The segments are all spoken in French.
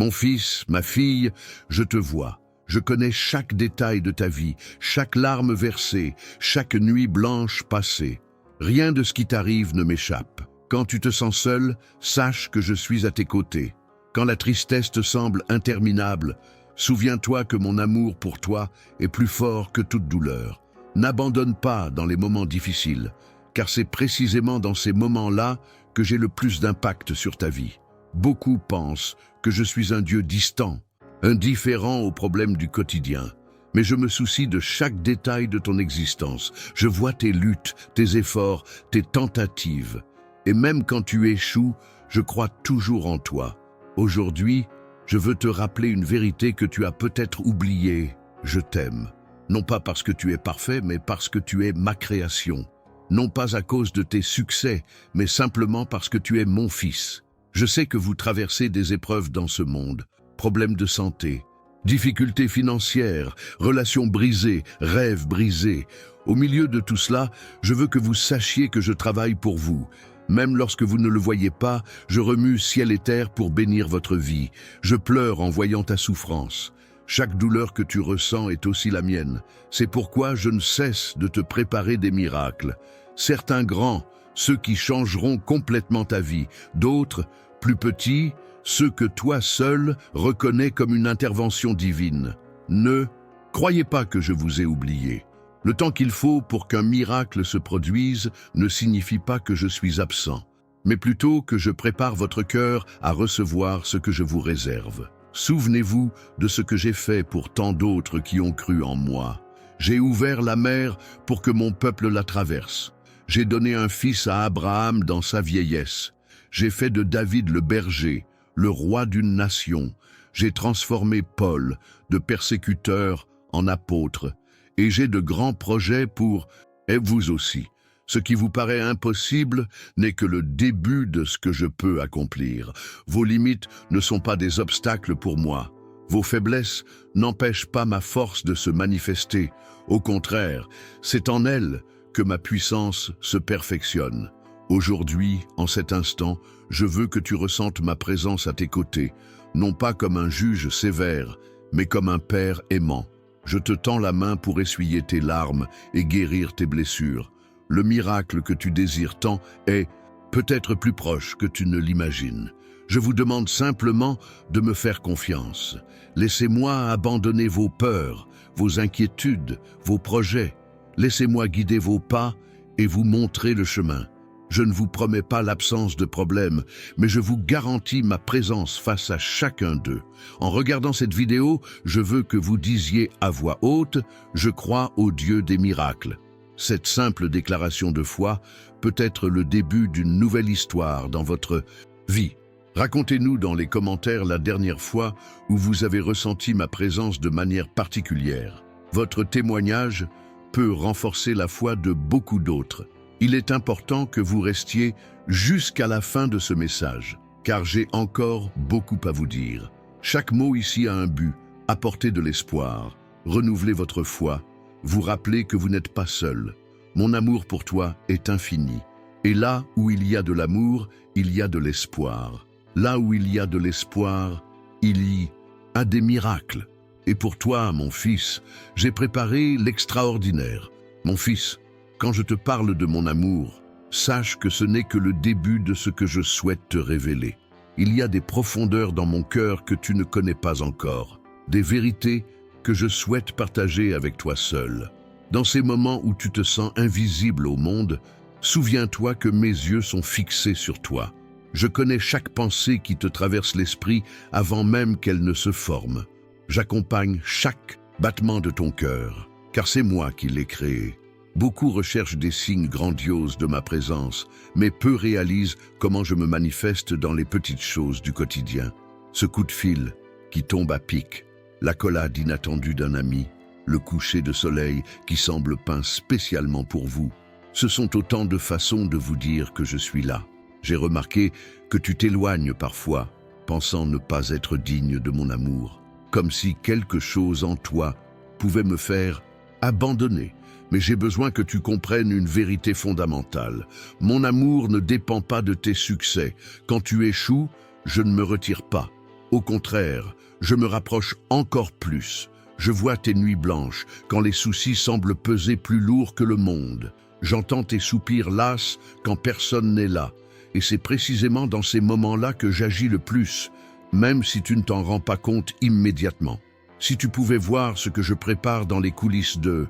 Mon fils, ma fille, je te vois. Je connais chaque détail de ta vie, chaque larme versée, chaque nuit blanche passée. Rien de ce qui t'arrive ne m'échappe. Quand tu te sens seul, sache que je suis à tes côtés. Quand la tristesse te semble interminable, souviens-toi que mon amour pour toi est plus fort que toute douleur. N'abandonne pas dans les moments difficiles, car c'est précisément dans ces moments-là que j'ai le plus d'impact sur ta vie. Beaucoup pensent que je suis un Dieu distant, indifférent aux problèmes du quotidien. Mais je me soucie de chaque détail de ton existence. Je vois tes luttes, tes efforts, tes tentatives. Et même quand tu échoues, je crois toujours en toi. Aujourd'hui, je veux te rappeler une vérité que tu as peut-être oubliée. Je t'aime. Non pas parce que tu es parfait, mais parce que tu es ma création. Non pas à cause de tes succès, mais simplement parce que tu es mon fils. Je sais que vous traversez des épreuves dans ce monde. Problèmes de santé, difficultés financières, relations brisées, rêves brisés. Au milieu de tout cela, je veux que vous sachiez que je travaille pour vous. Même lorsque vous ne le voyez pas, je remue ciel et terre pour bénir votre vie. Je pleure en voyant ta souffrance. Chaque douleur que tu ressens est aussi la mienne. C'est pourquoi je ne cesse de te préparer des miracles. Certains grands, ceux qui changeront complètement ta vie. D'autres, plus petits, ceux que toi seul reconnais comme une intervention divine. Ne croyez pas que je vous ai oublié. Le temps qu'il faut pour qu'un miracle se produise ne signifie pas que je suis absent, mais plutôt que je prépare votre cœur à recevoir ce que je vous réserve. Souvenez-vous de ce que j'ai fait pour tant d'autres qui ont cru en moi. J'ai ouvert la mer pour que mon peuple la traverse. J'ai donné un fils à Abraham dans sa vieillesse. J'ai fait de David le berger, le roi d'une nation. J'ai transformé Paul, de persécuteur, en apôtre. Et j'ai de grands projets pour, et vous aussi. Ce qui vous paraît impossible n'est que le début de ce que je peux accomplir. Vos limites ne sont pas des obstacles pour moi. Vos faiblesses n'empêchent pas ma force de se manifester. Au contraire, c'est en elles que ma puissance se perfectionne. Aujourd'hui, en cet instant, je veux que tu ressentes ma présence à tes côtés, non pas comme un juge sévère, mais comme un père aimant. Je te tends la main pour essuyer tes larmes et guérir tes blessures. Le miracle que tu désires tant est peut-être plus proche que tu ne l'imagines. Je vous demande simplement de me faire confiance. Laissez-moi abandonner vos peurs, vos inquiétudes, vos projets. Laissez-moi guider vos pas et vous montrer le chemin. Je ne vous promets pas l'absence de problèmes, mais je vous garantis ma présence face à chacun d'eux. En regardant cette vidéo, je veux que vous disiez à voix haute « Je crois au Dieu des miracles ». Cette simple déclaration de foi peut être le début d'une nouvelle histoire dans votre vie. Racontez-nous dans les commentaires la dernière fois où vous avez ressenti ma présence de manière particulière. Votre témoignage peut renforcer la foi de beaucoup d'autres. Il est important que vous restiez jusqu'à la fin de ce message, car j'ai encore beaucoup à vous dire. Chaque mot ici a un but, apporter de l'espoir, renouveler votre foi, vous rappeler que vous n'êtes pas seul. Mon amour pour toi est infini. Et là où il y a de l'amour, il y a de l'espoir. Là où il y a de l'espoir, il y a des miracles. Et pour toi, mon fils, j'ai préparé l'extraordinaire. Mon fils, quand je te parle de mon amour, sache que ce n'est que le début de ce que je souhaite te révéler. Il y a des profondeurs dans mon cœur que tu ne connais pas encore, des vérités que je souhaite partager avec toi seul. Dans ces moments où tu te sens invisible au monde, souviens-toi que mes yeux sont fixés sur toi. Je connais chaque pensée qui te traverse l'esprit avant même qu'elle ne se forme. J'accompagne chaque battement de ton cœur, car c'est moi qui l'ai créé. Beaucoup recherchent des signes grandioses de ma présence, mais peu réalisent comment je me manifeste dans les petites choses du quotidien. Ce coup de fil qui tombe à pic, l'accolade inattendue d'un ami, le coucher de soleil qui semble peint spécialement pour vous. Ce sont autant de façons de vous dire que je suis là. J'ai remarqué que tu t'éloignes parfois, pensant ne pas être digne de mon amour, comme si quelque chose en toi pouvait me faire abandonner. Mais j'ai besoin que tu comprennes une vérité fondamentale. Mon amour ne dépend pas de tes succès. Quand tu échoues, je ne me retire pas. Au contraire, je me rapproche encore plus. Je vois tes nuits blanches, quand les soucis semblent peser plus lourd que le monde. J'entends tes soupirs lasses quand personne n'est là. Et c'est précisément dans ces moments-là que j'agis le plus, même si tu ne t'en rends pas compte immédiatement. Si tu pouvais voir ce que je prépare dans les coulisses de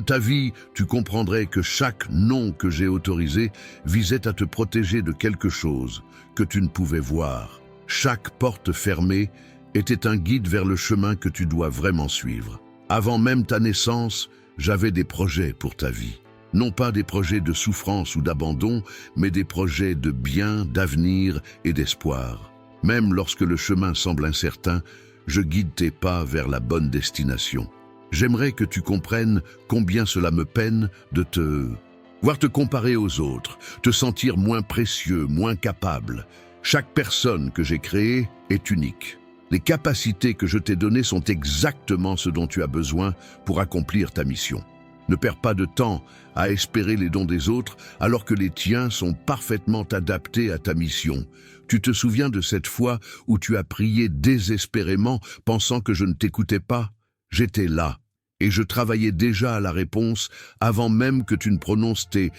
ta vie, tu comprendrais que chaque non que j'ai autorisé visait à te protéger de quelque chose que tu ne pouvais voir. Chaque porte fermée était un guide vers le chemin que tu dois vraiment suivre. Avant même ta naissance, j'avais des projets pour ta vie. Non pas des projets de souffrance ou d'abandon, mais des projets de bien, d'avenir et d'espoir. Même lorsque le chemin semble incertain, je guide tes pas vers la bonne destination. J'aimerais que tu comprennes combien cela me peine de te voir te comparer aux autres, te sentir moins précieux, moins capable. Chaque personne que j'ai créée est unique. Les capacités que je t'ai données sont exactement ce dont tu as besoin pour accomplir ta mission. Ne perds pas de temps à espérer les dons des autres alors que les tiens sont parfaitement adaptés à ta mission. Tu te souviens de cette fois où tu as prié désespérément pensant que je ne t'écoutais pas? J'étais là et je travaillais déjà à la réponse avant même que tu ne prononces tes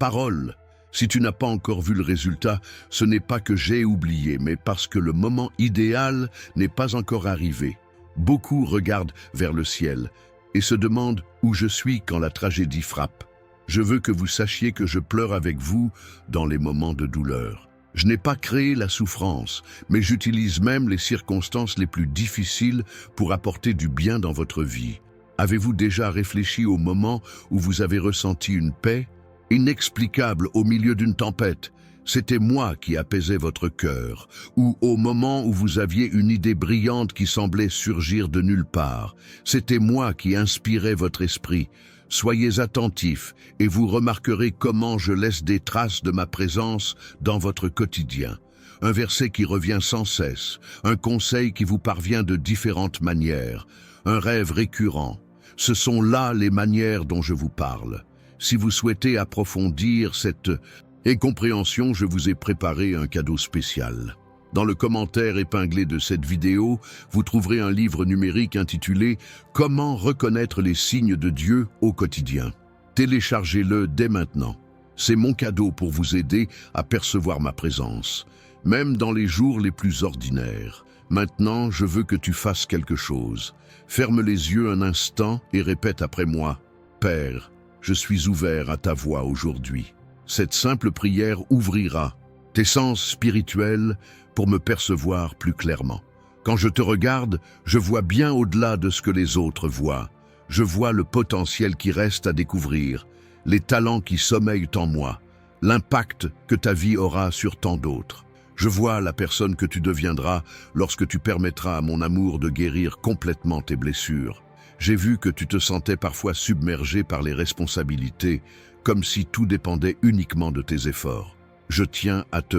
paroles. Si tu n'as pas encore vu le résultat, ce n'est pas que j'ai oublié, mais parce que le moment idéal n'est pas encore arrivé. Beaucoup regardent vers le ciel et se demandent où je suis quand la tragédie frappe. Je veux que vous sachiez que je pleure avec vous dans les moments de douleur. Je n'ai pas créé la souffrance, mais j'utilise même les circonstances les plus difficiles pour apporter du bien dans votre vie. Avez-vous déjà réfléchi au moment où vous avez ressenti une paix inexplicable au milieu d'une tempête? C'était moi qui apaisais votre cœur, ou au moment où vous aviez une idée brillante qui semblait surgir de nulle part. C'était moi qui inspirais votre esprit. Soyez attentifs et vous remarquerez comment je laisse des traces de ma présence dans votre quotidien. Un verset qui revient sans cesse, un conseil qui vous parvient de différentes manières, un rêve récurrent. Ce sont là les manières dont je vous parle. Si vous souhaitez approfondir cette compréhension, je vous ai préparé un cadeau spécial. Dans le commentaire épinglé de cette vidéo, vous trouverez un livre numérique intitulé « Comment reconnaître les signes de Dieu au quotidien ». Téléchargez-le dès maintenant. C'est mon cadeau pour vous aider à percevoir ma présence, même dans les jours les plus ordinaires. Maintenant, je veux que tu fasses quelque chose. Ferme les yeux un instant et répète après moi « Père, je suis ouvert à ta voix aujourd'hui ». Cette simple prière ouvrira tes sens spirituels pour me percevoir plus clairement. Quand je te regarde, je vois bien au-delà de ce que les autres voient. Je vois le potentiel qui reste à découvrir, les talents qui sommeillent en moi, l'impact que ta vie aura sur tant d'autres. Je vois la personne que tu deviendras lorsque tu permettras à mon amour de guérir complètement tes blessures. J'ai vu que tu te sentais parfois submergé par les responsabilités, comme si tout dépendait uniquement de tes efforts. Je tiens à te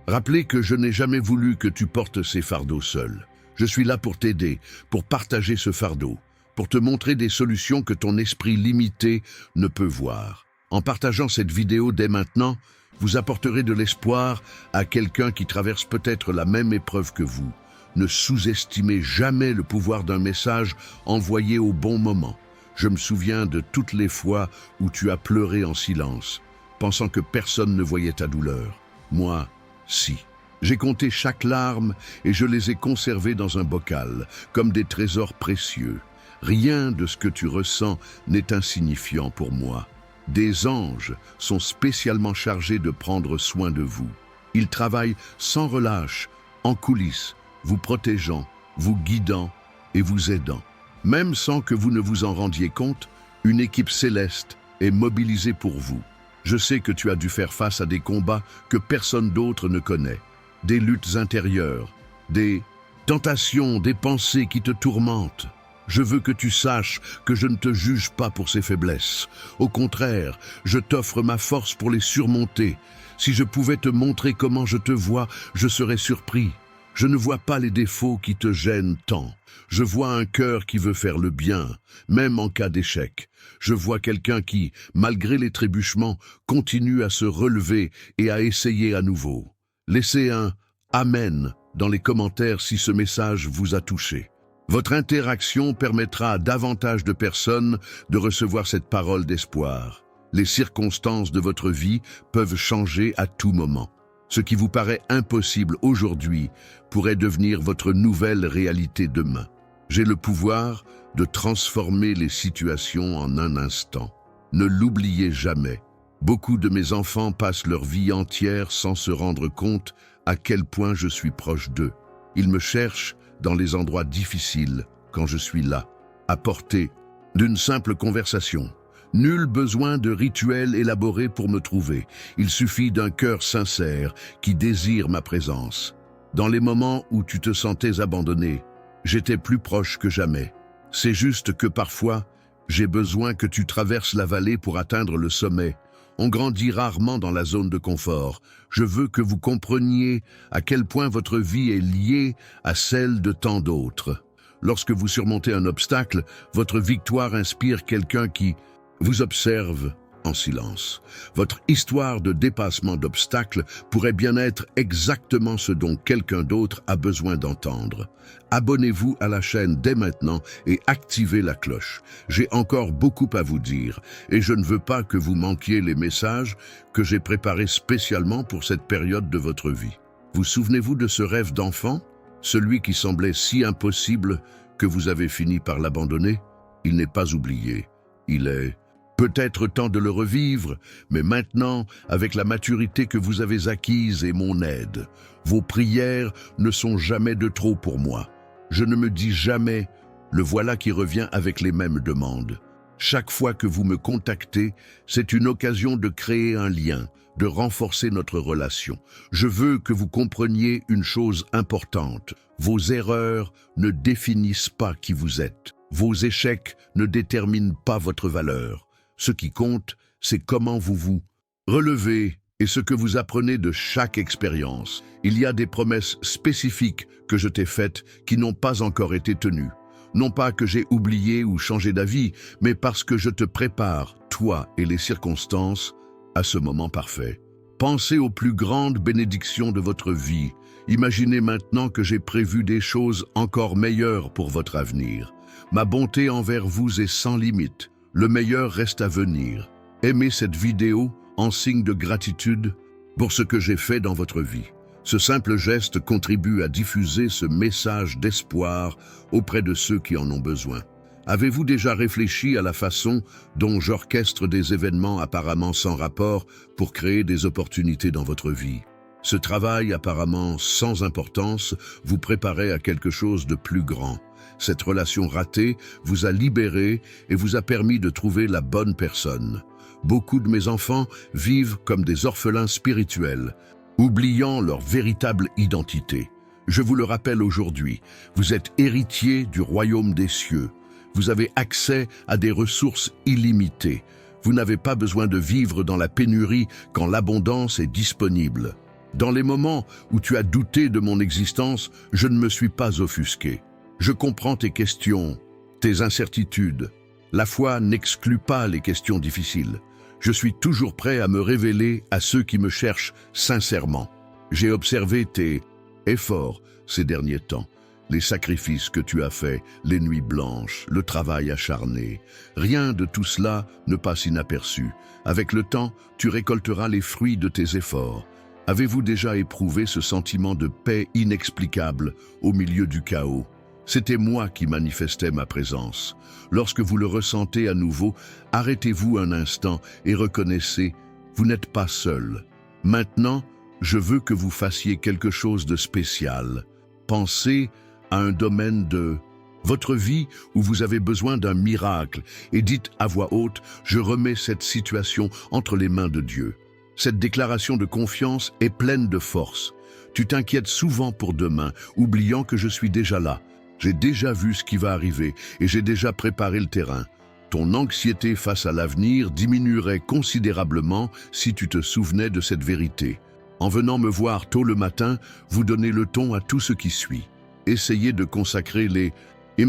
rappeler que je n'ai jamais voulu que tu portes ces fardeaux seul. Je suis là pour t'aider, pour partager ce fardeau, pour te montrer des solutions que ton esprit limité ne peut voir. En partageant cette vidéo dès maintenant, vous apporterez de l'espoir à quelqu'un qui traverse peut-être la même épreuve que vous. Ne sous-estimez jamais le pouvoir d'un message envoyé au bon moment. Je me souviens de toutes les fois où tu as pleuré en silence, pensant que personne ne voyait ta douleur. Moi, si. J'ai compté chaque larme et je les ai conservées dans un bocal, comme des trésors précieux. Rien de ce que tu ressens n'est insignifiant pour moi. Des anges sont spécialement chargés de prendre soin de vous. Ils travaillent sans relâche, en coulisses, vous protégeant, vous guidant et vous aidant. Même sans que vous ne vous en rendiez compte, une équipe céleste est mobilisée pour vous. Je sais que tu as dû faire face à des combats que personne d'autre ne connaît, des luttes intérieures, des tentations, des pensées qui te tourmentent. Je veux que tu saches que je ne te juge pas pour ces faiblesses. Au contraire, je t'offre ma force pour les surmonter. Si je pouvais te montrer comment je te vois, je serais surpris. Je ne vois pas les défauts qui te gênent tant. Je vois un cœur qui veut faire le bien, même en cas d'échec. Je vois quelqu'un qui, malgré les trébuchements, continue à se relever et à essayer à nouveau. Laissez un « Amen » dans les commentaires si ce message vous a touché. Votre interaction permettra à davantage de personnes de recevoir cette parole d'espoir. Les circonstances de votre vie peuvent changer à tout moment. Ce qui vous paraît impossible aujourd'hui pourrait devenir votre nouvelle réalité demain. J'ai le pouvoir de transformer les situations en un instant. Ne l'oubliez jamais. Beaucoup de mes enfants passent leur vie entière sans se rendre compte à quel point je suis proche d'eux. Ils me cherchent dans les endroits difficiles quand je suis là, à portée d'une simple conversation. Nul besoin de rituels élaborés pour me trouver. Il suffit d'un cœur sincère qui désire ma présence. Dans les moments où tu te sentais abandonné, j'étais plus proche que jamais. C'est juste que parfois, j'ai besoin que tu traverses la vallée pour atteindre le sommet. On grandit rarement dans la zone de confort. Je veux que vous compreniez à quel point votre vie est liée à celle de tant d'autres. Lorsque vous surmontez un obstacle, votre victoire inspire quelqu'un qui vous observe en silence. Votre histoire de dépassement d'obstacles pourrait bien être exactement ce dont quelqu'un d'autre a besoin d'entendre. Abonnez-vous à la chaîne dès maintenant et activez la cloche. J'ai encore beaucoup à vous dire et je ne veux pas que vous manquiez les messages que j'ai préparés spécialement pour cette période de votre vie. Vous souvenez-vous de ce rêve d'enfant? Celui qui semblait si impossible que vous avez fini par l'abandonner? Il n'est pas oublié. Il est peut-être temps de le revivre, mais maintenant, avec la maturité que vous avez acquise et mon aide, vos prières ne sont jamais de trop pour moi. Je ne me dis jamais, le voilà qui revient avec les mêmes demandes. Chaque fois que vous me contactez, c'est une occasion de créer un lien, de renforcer notre relation. Je veux que vous compreniez une chose importante. Vos erreurs ne définissent pas qui vous êtes. Vos échecs ne déterminent pas votre valeur. Ce qui compte, c'est comment vous vous relevez et ce que vous apprenez de chaque expérience. Il y a des promesses spécifiques que je t'ai faites qui n'ont pas encore été tenues. Non pas que j'ai oublié ou changé d'avis, mais parce que je te prépare, toi et les circonstances, à ce moment parfait. Pensez aux plus grandes bénédictions de votre vie. Imaginez maintenant que j'ai prévu des choses encore meilleures pour votre avenir. Ma bonté envers vous est sans limite. Le meilleur reste à venir. Aimez cette vidéo en signe de gratitude pour ce que j'ai fait dans votre vie. Ce simple geste contribue à diffuser ce message d'espoir auprès de ceux qui en ont besoin. Avez-vous déjà réfléchi à la façon dont j'orchestre des événements apparemment sans rapport pour créer des opportunités dans votre vie? Ce travail apparemment sans importance vous préparait à quelque chose de plus grand. Cette relation ratée vous a libéré et vous a permis de trouver la bonne personne. Beaucoup de mes enfants vivent comme des orphelins spirituels, oubliant leur véritable identité. Je vous le rappelle aujourd'hui, vous êtes héritier du royaume des cieux. Vous avez accès à des ressources illimitées. Vous n'avez pas besoin de vivre dans la pénurie quand l'abondance est disponible. Dans les moments où tu as douté de mon existence, je ne me suis pas offusqué. Je comprends tes questions, tes incertitudes. La foi n'exclut pas les questions difficiles. Je suis toujours prêt à me révéler à ceux qui me cherchent sincèrement. J'ai observé tes efforts ces derniers temps, les sacrifices que tu as faits, les nuits blanches, le travail acharné. Rien de tout cela ne passe inaperçu. Avec le temps, tu récolteras les fruits de tes efforts. Avez-vous déjà éprouvé ce sentiment de paix inexplicable au milieu du chaos? C'était moi qui manifestais ma présence. Lorsque vous le ressentez à nouveau, arrêtez-vous un instant et reconnaissez, vous n'êtes pas seul. Maintenant, je veux que vous fassiez quelque chose de spécial. Pensez à un domaine de votre vie où vous avez besoin d'un miracle et dites à voix haute, je remets cette situation entre les mains de Dieu. Cette déclaration de confiance est pleine de force. Tu t'inquiètes souvent pour demain, oubliant que je suis déjà là. J'ai déjà vu ce qui va arriver et j'ai déjà préparé le terrain. Ton anxiété face à l'avenir diminuerait considérablement si tu te souvenais de cette vérité. En venant me voir tôt le matin, vous donnez le ton à tout ce qui suit. Essayez de consacrer les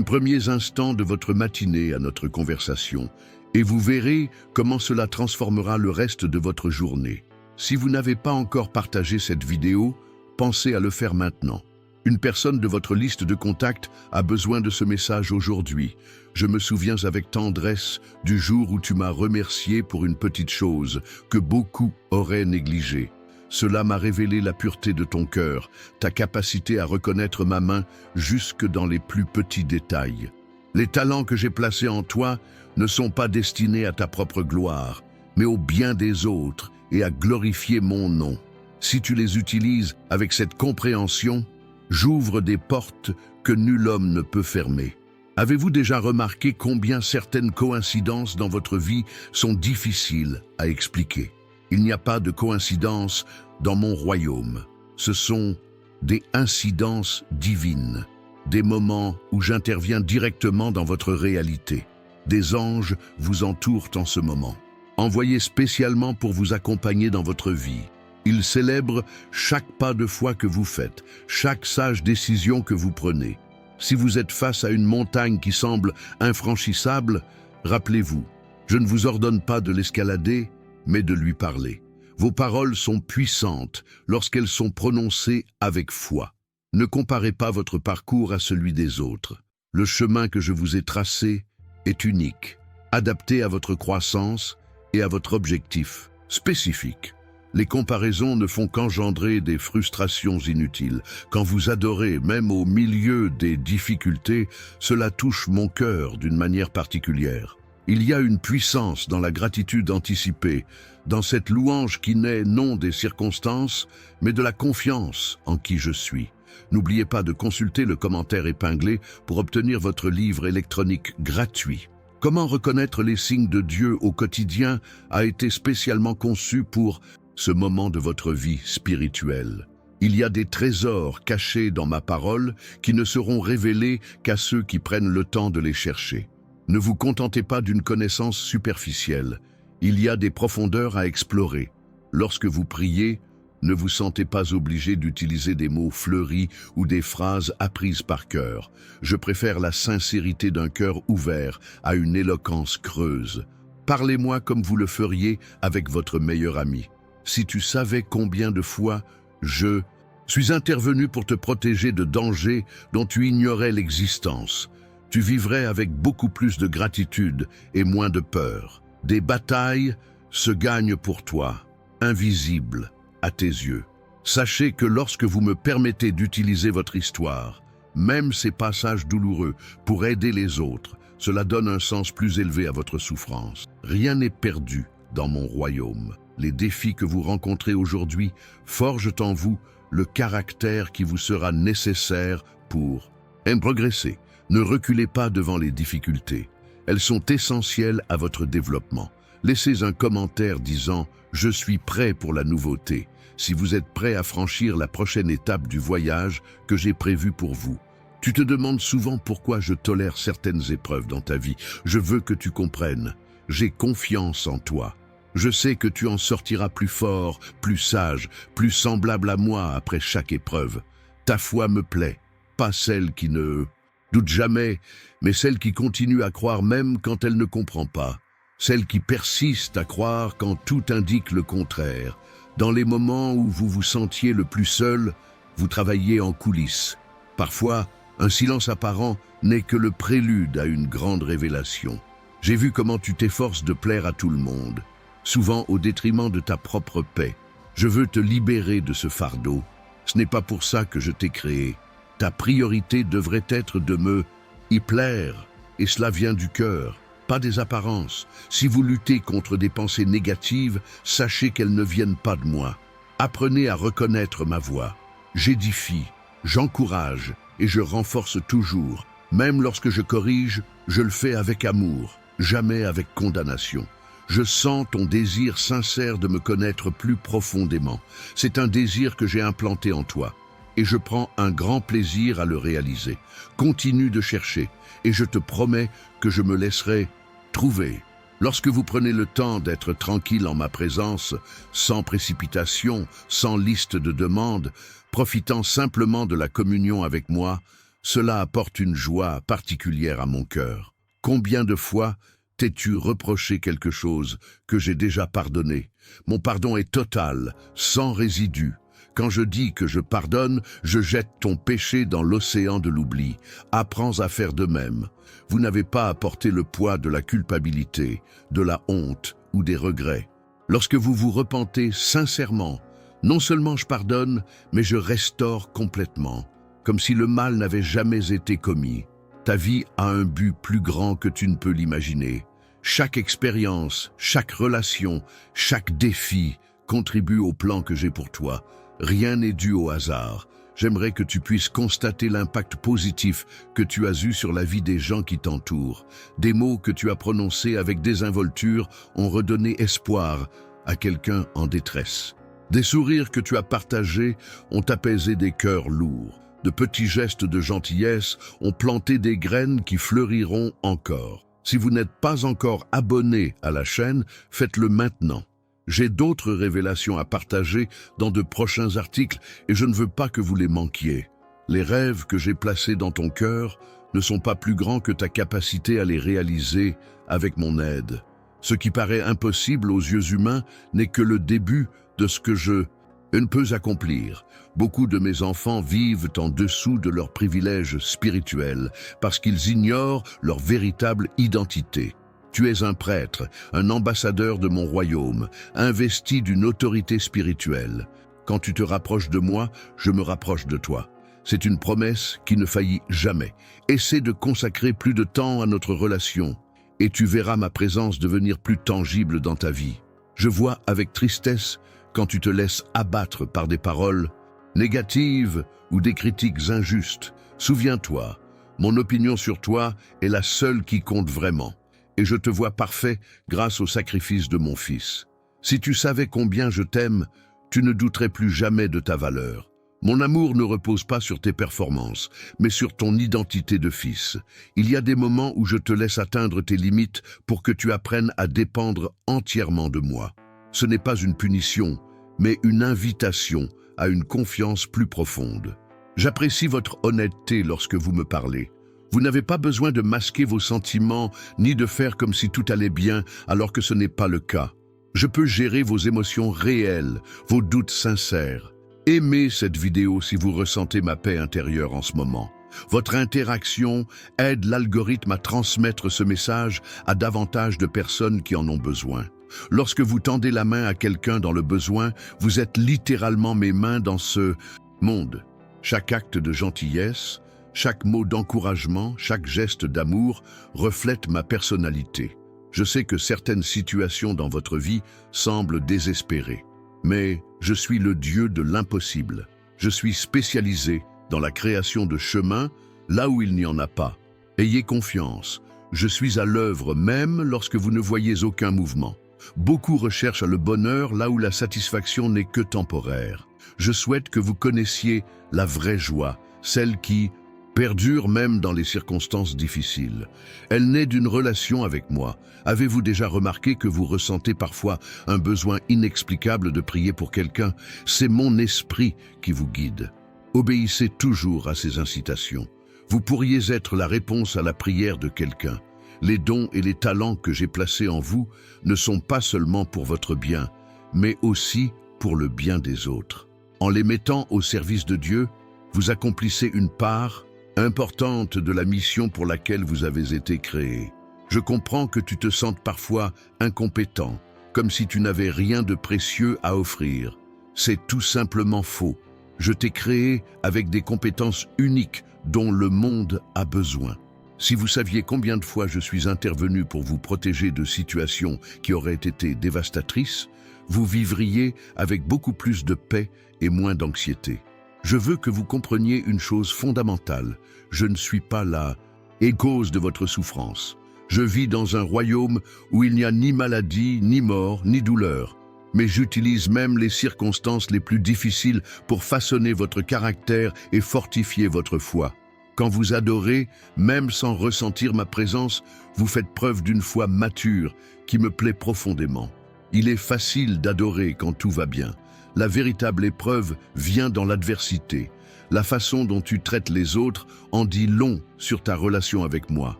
premiers instants de votre matinée à notre conversation et vous verrez comment cela transformera le reste de votre journée. Si vous n'avez pas encore partagé cette vidéo, pensez à le faire maintenant. Une personne de votre liste de contacts a besoin de ce message aujourd'hui. Je me souviens avec tendresse du jour où tu m'as remercié pour une petite chose que beaucoup auraient négligée. Cela m'a révélé la pureté de ton cœur, ta capacité à reconnaître ma main jusque dans les plus petits détails. Les talents que j'ai placés en toi ne sont pas destinés à ta propre gloire, mais au bien des autres et à glorifier mon nom. Si tu les utilises avec cette compréhension, j'ouvre des portes que nul homme ne peut fermer. Avez-vous déjà remarqué combien certaines coïncidences dans votre vie sont difficiles à expliquer? Il n'y a pas de coïncidence dans mon royaume. Ce sont des incidences divines, des moments où j'interviens directement dans votre réalité. Des anges vous entourent en ce moment, envoyés spécialement pour vous accompagner dans votre vie. Ils célèbrent chaque pas de foi que vous faites, chaque sage décision que vous prenez. Si vous êtes face à une montagne qui semble infranchissable, rappelez-vous, je ne vous ordonne pas de l'escalader, mais de lui parler. Vos paroles sont puissantes lorsqu'elles sont prononcées avec foi. Ne comparez pas votre parcours à celui des autres. Le chemin que je vous ai tracé est unique, adapté à votre croissance et à votre objectif spécifique. Les comparaisons ne font qu'engendrer des frustrations inutiles. Quand vous adorez, même au milieu des difficultés, cela touche mon cœur d'une manière particulière. Il y a une puissance dans la gratitude anticipée, dans cette louange qui naît non des circonstances, mais de la confiance en qui je suis. N'oubliez pas de consulter le commentaire épinglé pour obtenir votre livre électronique gratuit. Comment reconnaître les signes de Dieu au quotidien a été spécialement conçu pour ce moment de votre vie spirituelle. Il y a des trésors cachés dans ma parole qui ne seront révélés qu'à ceux qui prennent le temps de les chercher. Ne vous contentez pas d'une connaissance superficielle. Il y a des profondeurs à explorer. Lorsque vous priez, ne vous sentez pas obligé d'utiliser des mots fleuris ou des phrases apprises par cœur. Je préfère la sincérité d'un cœur ouvert à une éloquence creuse. Parlez-moi comme vous le feriez avec votre meilleur ami. Si tu savais combien de fois je suis intervenu pour te protéger de dangers dont tu ignorais l'existence, tu vivrais avec beaucoup plus de gratitude et moins de peur. Des batailles se gagnent pour toi, invisibles à tes yeux. Sachez que lorsque vous me permettez d'utiliser votre histoire, même ces passages douloureux, pour aider les autres, cela donne un sens plus élevé à votre souffrance. Rien n'est perdu dans mon royaume. Les défis que vous rencontrez aujourd'hui forgent en vous le caractère qui vous sera nécessaire pour progresser. Ne reculez pas devant les difficultés. Elles sont essentielles à votre développement. Laissez un commentaire disant « Je suis prêt pour la nouveauté » si vous êtes prêt à franchir la prochaine étape du voyage que j'ai prévu pour vous. Tu te demandes souvent pourquoi je tolère certaines épreuves dans ta vie. Je veux que tu comprennes. J'ai confiance en toi. Je sais que tu en sortiras plus fort, plus sage, plus semblable à moi après chaque épreuve. Ta foi me plaît, pas celle qui ne doute jamais, mais celle qui continue à croire même quand elle ne comprend pas. Celle qui persiste à croire quand tout indique le contraire. Dans les moments où vous vous sentiez le plus seul, vous travaillez en coulisses. Parfois, un silence apparent n'est que le prélude à une grande révélation. J'ai vu comment tu t'efforces de plaire à tout le monde, souvent au détriment de ta propre paix. Je veux te libérer de ce fardeau. Ce n'est pas pour ça que je t'ai créé. Ta priorité devrait être de me y plaire, et cela vient du cœur, pas des apparences. Si vous luttez contre des pensées négatives, sachez qu'elles ne viennent pas de moi. Apprenez à reconnaître ma voix. J'édifie, j'encourage et je renforce toujours. Même lorsque je corrige, je le fais avec amour, jamais avec condamnation. Je sens ton désir sincère de me connaître plus profondément. C'est un désir que j'ai implanté en toi, et je prends un grand plaisir à le réaliser. Continue de chercher, et je te promets que je me laisserai trouver. Lorsque vous prenez le temps d'être tranquille en ma présence, sans précipitation, sans liste de demandes, profitant simplement de la communion avec moi, cela apporte une joie particulière à mon cœur. Combien de fois t'es-tu reproché quelque chose que j'ai déjà pardonné? Mon pardon est total, sans résidu. Quand je dis que je pardonne, je jette ton péché dans l'océan de l'oubli. Apprends à faire de même. Vous n'avez pas à porter le poids de la culpabilité, de la honte ou des regrets. Lorsque vous vous repentez sincèrement, non seulement je pardonne, mais je restaure complètement, comme si le mal n'avait jamais été commis. Ta vie a un but plus grand que tu ne peux l'imaginer. Chaque expérience, chaque relation, chaque défi contribue au plan que j'ai pour toi. Rien n'est dû au hasard. J'aimerais que tu puisses constater l'impact positif que tu as eu sur la vie des gens qui t'entourent. Des mots que tu as prononcés avec désinvolture ont redonné espoir à quelqu'un en détresse. Des sourires que tu as partagés ont apaisé des cœurs lourds. De petits gestes de gentillesse ont planté des graines qui fleuriront encore. Si vous n'êtes pas encore abonné à la chaîne, faites-le maintenant. J'ai d'autres révélations à partager dans de prochains articles et je ne veux pas que vous les manquiez. Les rêves que j'ai placés dans ton cœur ne sont pas plus grands que ta capacité à les réaliser avec mon aide. Ce qui paraît impossible aux yeux humains n'est que le début de ce que je ne peux accomplir. Beaucoup de mes enfants vivent en dessous de leurs privilèges spirituels parce qu'ils ignorent leur véritable identité. Tu es un prêtre, un ambassadeur de mon royaume, investi d'une autorité spirituelle. Quand tu te rapproches de moi, je me rapproche de toi. C'est une promesse qui ne faillit jamais. Essaie de consacrer plus de temps à notre relation et tu verras ma présence devenir plus tangible dans ta vie. Je vois avec tristesse quand tu te laisses abattre par des paroles négatives ou des critiques injustes. Souviens-toi, mon opinion sur toi est la seule qui compte vraiment. Et je te vois parfait grâce au sacrifice de mon Fils. Si tu savais combien je t'aime, tu ne douterais plus jamais de ta valeur. Mon amour ne repose pas sur tes performances, mais sur ton identité de fils. Il y a des moments où je te laisse atteindre tes limites pour que tu apprennes à dépendre entièrement de moi. Ce n'est pas une punition, mais une invitation à une confiance plus profonde. J'apprécie votre honnêteté lorsque vous me parlez. Vous n'avez pas besoin de masquer vos sentiments ni de faire comme si tout allait bien alors que ce n'est pas le cas. Je peux gérer vos émotions réelles, vos doutes sincères. Aimez cette vidéo si vous ressentez ma paix intérieure en ce moment. Votre interaction aide l'algorithme à transmettre ce message à davantage de personnes qui en ont besoin. Lorsque vous tendez la main à quelqu'un dans le besoin, vous êtes littéralement mes mains dans ce monde. Chaque acte de gentillesse, chaque mot d'encouragement, chaque geste d'amour reflète ma personnalité. Je sais que certaines situations dans votre vie semblent désespérées, mais je suis le Dieu de l'impossible. Je suis spécialisé dans la création de chemins là où il n'y en a pas. Ayez confiance, je suis à l'œuvre même lorsque vous ne voyez aucun mouvement. Beaucoup recherchent le bonheur là où la satisfaction n'est que temporaire. Je souhaite que vous connaissiez la vraie joie, celle qui perdure même dans les circonstances difficiles. Elle naît d'une relation avec moi. Avez-vous déjà remarqué que vous ressentez parfois un besoin inexplicable de prier pour quelqu'un? C'est mon esprit qui vous guide. Obéissez toujours à ces incitations. Vous pourriez être la réponse à la prière de quelqu'un. Les dons et les talents que j'ai placés en vous ne sont pas seulement pour votre bien, mais aussi pour le bien des autres. En les mettant au service de Dieu, vous accomplissez une part importante de la mission pour laquelle vous avez été créé. Je comprends que tu te sentes parfois incompétent, comme si tu n'avais rien de précieux à offrir. C'est tout simplement faux. Je t'ai créé avec des compétences uniques dont le monde a besoin. Si vous saviez combien de fois je suis intervenu pour vous protéger de situations qui auraient été dévastatrices, vous vivriez avec beaucoup plus de paix et moins d'anxiété. Je veux que vous compreniez une chose fondamentale. Je ne suis pas là et cause de votre souffrance. Je vis dans un royaume où il n'y a ni maladie, ni mort, ni douleur. Mais j'utilise même les circonstances les plus difficiles pour façonner votre caractère et fortifier votre foi. Quand vous adorez, même sans ressentir ma présence, vous faites preuve d'une foi mature qui me plaît profondément. Il est facile d'adorer quand tout va bien. La véritable épreuve vient dans l'adversité. La façon dont tu traites les autres en dit long sur ta relation avec moi.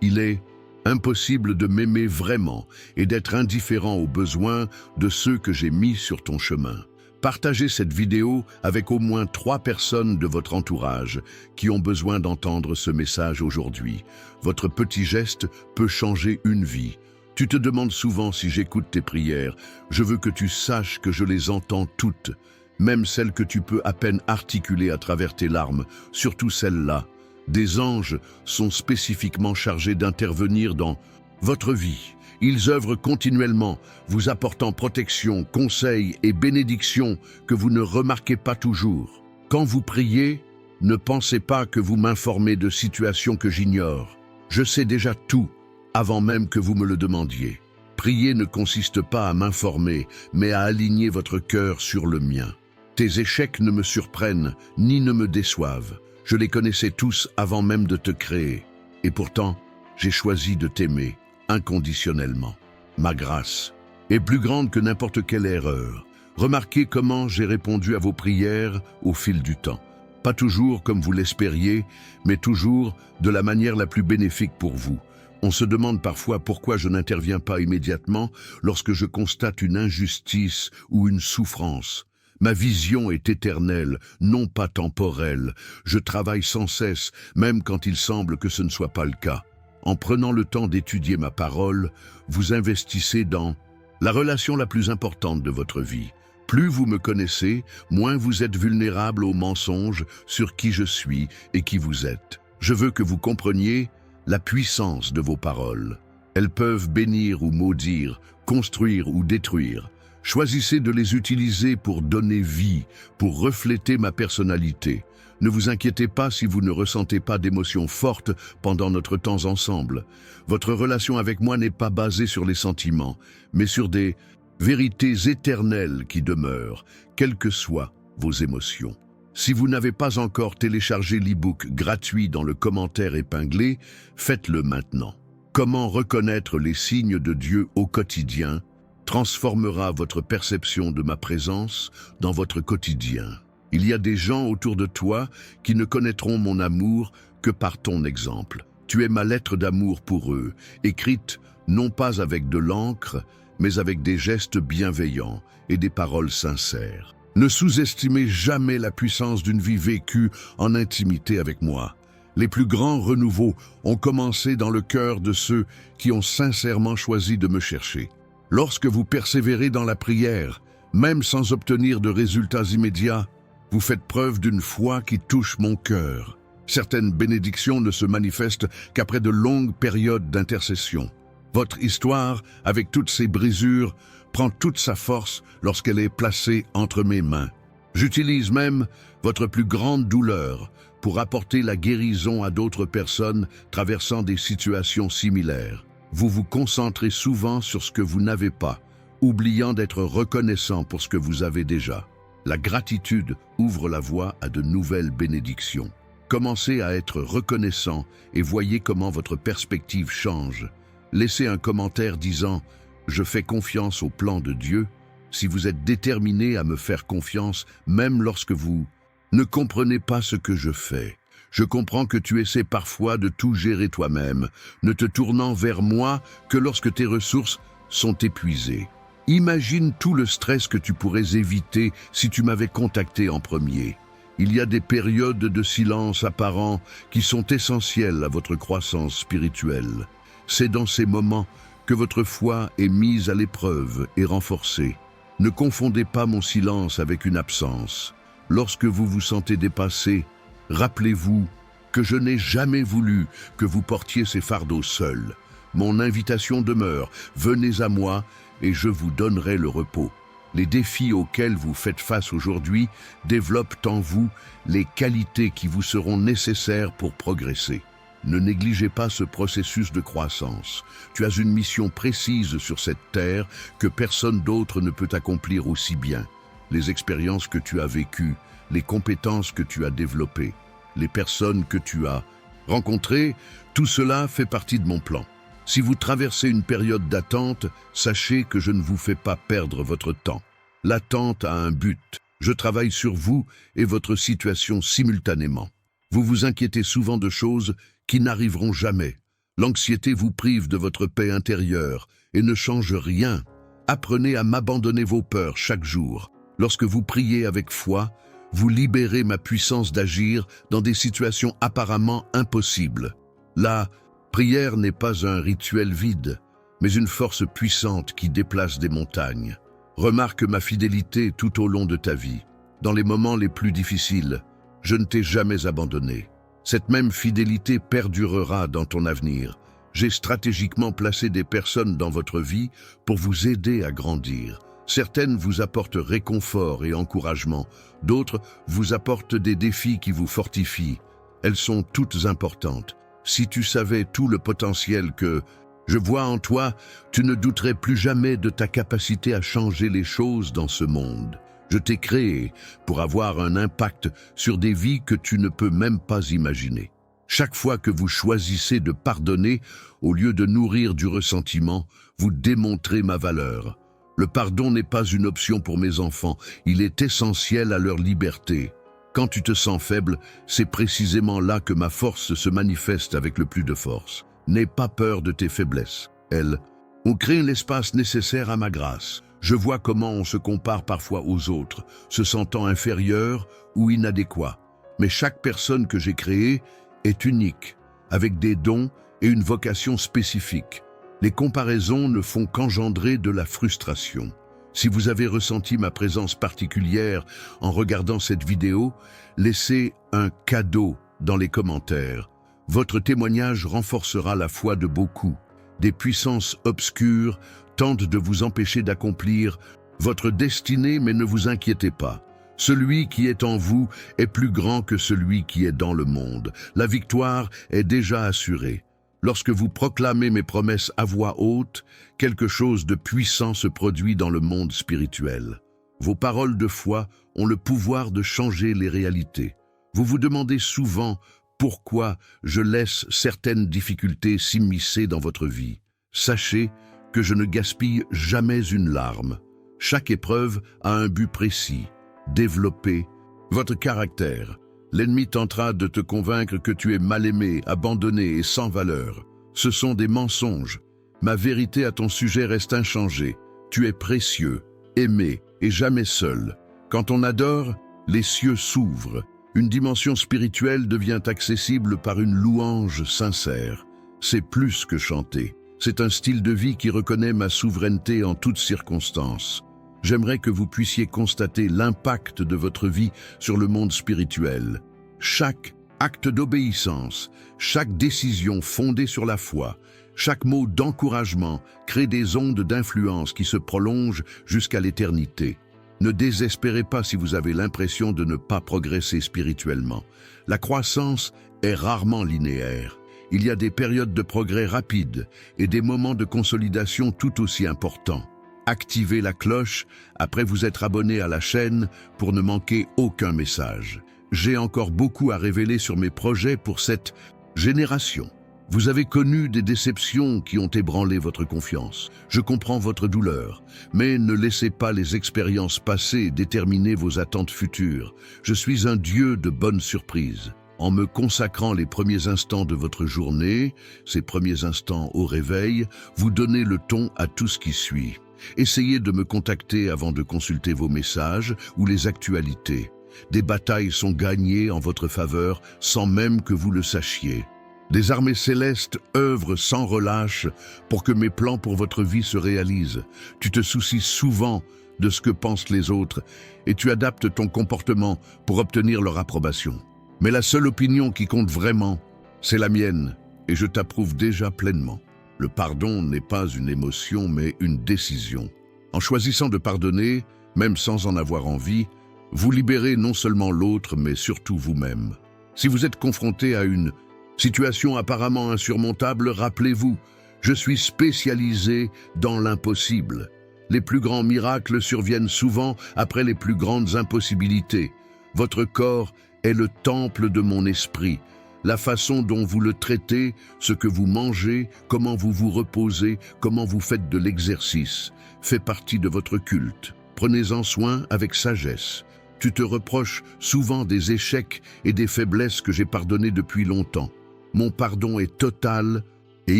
Il est impossible de m'aimer vraiment et d'être indifférent aux besoins de ceux que j'ai mis sur ton chemin. Partagez cette vidéo avec au moins 3 personnes de votre entourage qui ont besoin d'entendre ce message aujourd'hui. Votre petit geste peut changer une vie. Tu te demandes souvent si j'écoute tes prières. Je veux que tu saches que je les entends toutes, même celles que tu peux à peine articuler à travers tes larmes, surtout celles-là. Des anges sont spécifiquement chargés d'intervenir dans votre vie. Ils œuvrent continuellement, vous apportant protection, conseils et bénédictions que vous ne remarquez pas toujours. Quand vous priez, ne pensez pas que vous m'informez de situations que j'ignore. Je sais déjà tout, avant même que vous me le demandiez. Prier ne consiste pas à m'informer, mais à aligner votre cœur sur le mien. Tes échecs ne me surprennent, ni ne me déçoivent. Je les connaissais tous avant même de te créer. Et pourtant, j'ai choisi de t'aimer inconditionnellement. Ma grâce est plus grande que n'importe quelle erreur. Remarquez comment j'ai répondu à vos prières au fil du temps. Pas toujours comme vous l'espériez, mais toujours de la manière la plus bénéfique pour vous. On se demande parfois pourquoi je n'interviens pas immédiatement lorsque je constate une injustice ou une souffrance. Ma vision est éternelle, non pas temporelle. Je travaille sans cesse, même quand il semble que ce ne soit pas le cas. En prenant le temps d'étudier ma parole, vous investissez dans la relation la plus importante de votre vie. Plus vous me connaissez, moins vous êtes vulnérable aux mensonges sur qui je suis et qui vous êtes. Je veux que vous compreniez la puissance de vos paroles. Elles peuvent bénir ou maudire, construire ou détruire. Choisissez de les utiliser pour donner vie, pour refléter ma personnalité. Ne vous inquiétez pas si vous ne ressentez pas d'émotions fortes pendant notre temps ensemble. Votre relation avec moi n'est pas basée sur les sentiments, mais sur des vérités éternelles qui demeurent, quelles que soient vos émotions. Si vous n'avez pas encore téléchargé l'e-book gratuit dans le commentaire épinglé, faites-le maintenant. Comment reconnaître les signes de Dieu au quotidien transformera votre perception de ma présence dans votre quotidien. Il y a des gens autour de toi qui ne connaîtront mon amour que par ton exemple. Tu es ma lettre d'amour pour eux, écrite non pas avec de l'encre, mais avec des gestes bienveillants et des paroles sincères. Ne sous-estimez jamais la puissance d'une vie vécue en intimité avec moi. Les plus grands renouveaux ont commencé dans le cœur de ceux qui ont sincèrement choisi de me chercher. Lorsque vous persévérez dans la prière, même sans obtenir de résultats immédiats, vous faites preuve d'une foi qui touche mon cœur. Certaines bénédictions ne se manifestent qu'après de longues périodes d'intercession. Votre histoire, avec toutes ses brisures, prend toute sa force lorsqu'elle est placée entre mes mains. J'utilise même votre plus grande douleur pour apporter la guérison à d'autres personnes traversant des situations similaires. Vous vous concentrez souvent sur ce que vous n'avez pas, oubliant d'être reconnaissant pour ce que vous avez déjà. La gratitude ouvre la voie à de nouvelles bénédictions. Commencez à être reconnaissant et voyez comment votre perspective change. Laissez un commentaire disant « Je fais confiance au plan de Dieu » si vous êtes déterminé à me faire confiance même lorsque vous ne comprenez pas ce que je fais. Je comprends que tu essaies parfois de tout gérer toi-même, ne te tournant vers moi que lorsque tes ressources sont épuisées. Imagine tout le stress que tu pourrais éviter si tu m'avais contacté en premier. Il y a des périodes de silence apparent qui sont essentielles à votre croissance spirituelle. C'est dans ces moments que votre foi est mise à l'épreuve et renforcée. Ne confondez pas mon silence avec une absence. Lorsque vous vous sentez dépassé, rappelez-vous que je n'ai jamais voulu que vous portiez ces fardeaux seuls. Mon invitation demeure, venez à moi et je vous donnerai le repos. Les défis auxquels vous faites face aujourd'hui développent en vous les qualités qui vous seront nécessaires pour progresser. Ne négligez pas ce processus de croissance. Tu as une mission précise sur cette terre que personne d'autre ne peut accomplir aussi bien. Les expériences que tu as vécues, les compétences que tu as développées, les personnes que tu as rencontrées, tout cela fait partie de mon plan. Si vous traversez une période d'attente, sachez que je ne vous fais pas perdre votre temps. L'attente a un but. Je travaille sur vous et votre situation simultanément. Vous vous inquiétez souvent de choses qui n'arriveront jamais. L'anxiété vous prive de votre paix intérieure et ne change rien. Apprenez à m'abandonner vos peurs chaque jour. Lorsque vous priez avec foi, vous libérez ma puissance d'agir dans des situations apparemment impossibles. La prière n'est pas un rituel vide, mais une force puissante qui déplace des montagnes. Remarque ma fidélité tout au long de ta vie. Dans les moments les plus difficiles, je ne t'ai jamais abandonné. Cette même fidélité perdurera dans ton avenir. J'ai stratégiquement placé des personnes dans votre vie pour vous aider à grandir. Certaines vous apportent réconfort et encouragement, d'autres vous apportent des défis qui vous fortifient. Elles sont toutes importantes. Si tu savais tout le potentiel que je vois en toi, tu ne douterais plus jamais de ta capacité à changer les choses dans ce monde. Je t'ai créé pour avoir un impact sur des vies que tu ne peux même pas imaginer. Chaque fois que vous choisissez de pardonner, au lieu de nourrir du ressentiment, vous démontrez ma valeur. Le pardon n'est pas une option pour mes enfants, il est essentiel à leur liberté. Quand tu te sens faible, c'est précisément là que ma force se manifeste avec le plus de force. N'aie pas peur de tes faiblesses. Elles ont créé l'espace nécessaire à ma grâce. Je vois comment on se compare parfois aux autres, se sentant inférieur ou inadéquat. Mais chaque personne que j'ai créée est unique, avec des dons et une vocation spécifique. Les comparaisons ne font qu'engendrer de la frustration. Si vous avez ressenti ma présence particulière en regardant cette vidéo, laissez un cadeau dans les commentaires. Votre témoignage renforcera la foi de beaucoup. Des puissances obscures tentent de vous empêcher d'accomplir votre destinée, mais ne vous inquiétez pas. Celui qui est en vous est plus grand que celui qui est dans le monde. La victoire est déjà assurée. Lorsque vous proclamez mes promesses à voix haute, quelque chose de puissant se produit dans le monde spirituel. Vos paroles de foi ont le pouvoir de changer les réalités. Vous vous demandez souvent pourquoi je laisse certaines difficultés s'immiscer dans votre vie. Sachez que je ne gaspille jamais une larme. Chaque épreuve a un but précis. Développer votre caractère. L'ennemi tentera de te convaincre que tu es mal aimé, abandonné et sans valeur. Ce sont des mensonges. Ma vérité à ton sujet reste inchangée. Tu es précieux, aimé et jamais seul. Quand on adore, les cieux s'ouvrent. Une dimension spirituelle devient accessible par une louange sincère. C'est plus que chanter. C'est un style de vie qui reconnaît ma souveraineté en toutes circonstances. J'aimerais que vous puissiez constater l'impact de votre vie sur le monde spirituel. Chaque acte d'obéissance, chaque décision fondée sur la foi, chaque mot d'encouragement crée des ondes d'influence qui se prolongent jusqu'à l'éternité. Ne désespérez pas si vous avez l'impression de ne pas progresser spirituellement. La croissance est rarement linéaire. Il y a des périodes de progrès rapides et des moments de consolidation tout aussi importants. Activez la cloche après vous être abonné à la chaîne pour ne manquer aucun message. J'ai encore beaucoup à révéler sur mes projets pour cette génération. Vous avez connu des déceptions qui ont ébranlé votre confiance. Je comprends votre douleur, mais ne laissez pas les expériences passées déterminer vos attentes futures. Je suis un Dieu de bonnes surprises. En me consacrant les premiers instants de votre journée, ces premiers instants au réveil, vous donnez le ton à tout ce qui suit. Essayez de me contacter avant de consulter vos messages ou les actualités. Des batailles sont gagnées en votre faveur sans même que vous le sachiez. Des armées célestes œuvrent sans relâche pour que mes plans pour votre vie se réalisent. Tu te soucies souvent de ce que pensent les autres et tu adaptes ton comportement pour obtenir leur approbation. Mais la seule opinion qui compte vraiment, c'est la mienne, et je t'approuve déjà pleinement. Le pardon n'est pas une émotion, mais une décision. En choisissant de pardonner, même sans en avoir envie, vous libérez non seulement l'autre, mais surtout vous-même. Si vous êtes confronté à une situation apparemment insurmontable, rappelez-vous, je suis spécialisé dans l'impossible. Les plus grands miracles surviennent souvent après les plus grandes impossibilités. Votre corps est le temple de mon esprit. La façon dont vous le traitez, ce que vous mangez, comment vous vous reposez, comment vous faites de l'exercice, fait partie de votre culte. Prenez-en soin avec sagesse. Tu te reproches souvent des échecs et des faiblesses que j'ai pardonnées depuis longtemps. Mon pardon est total et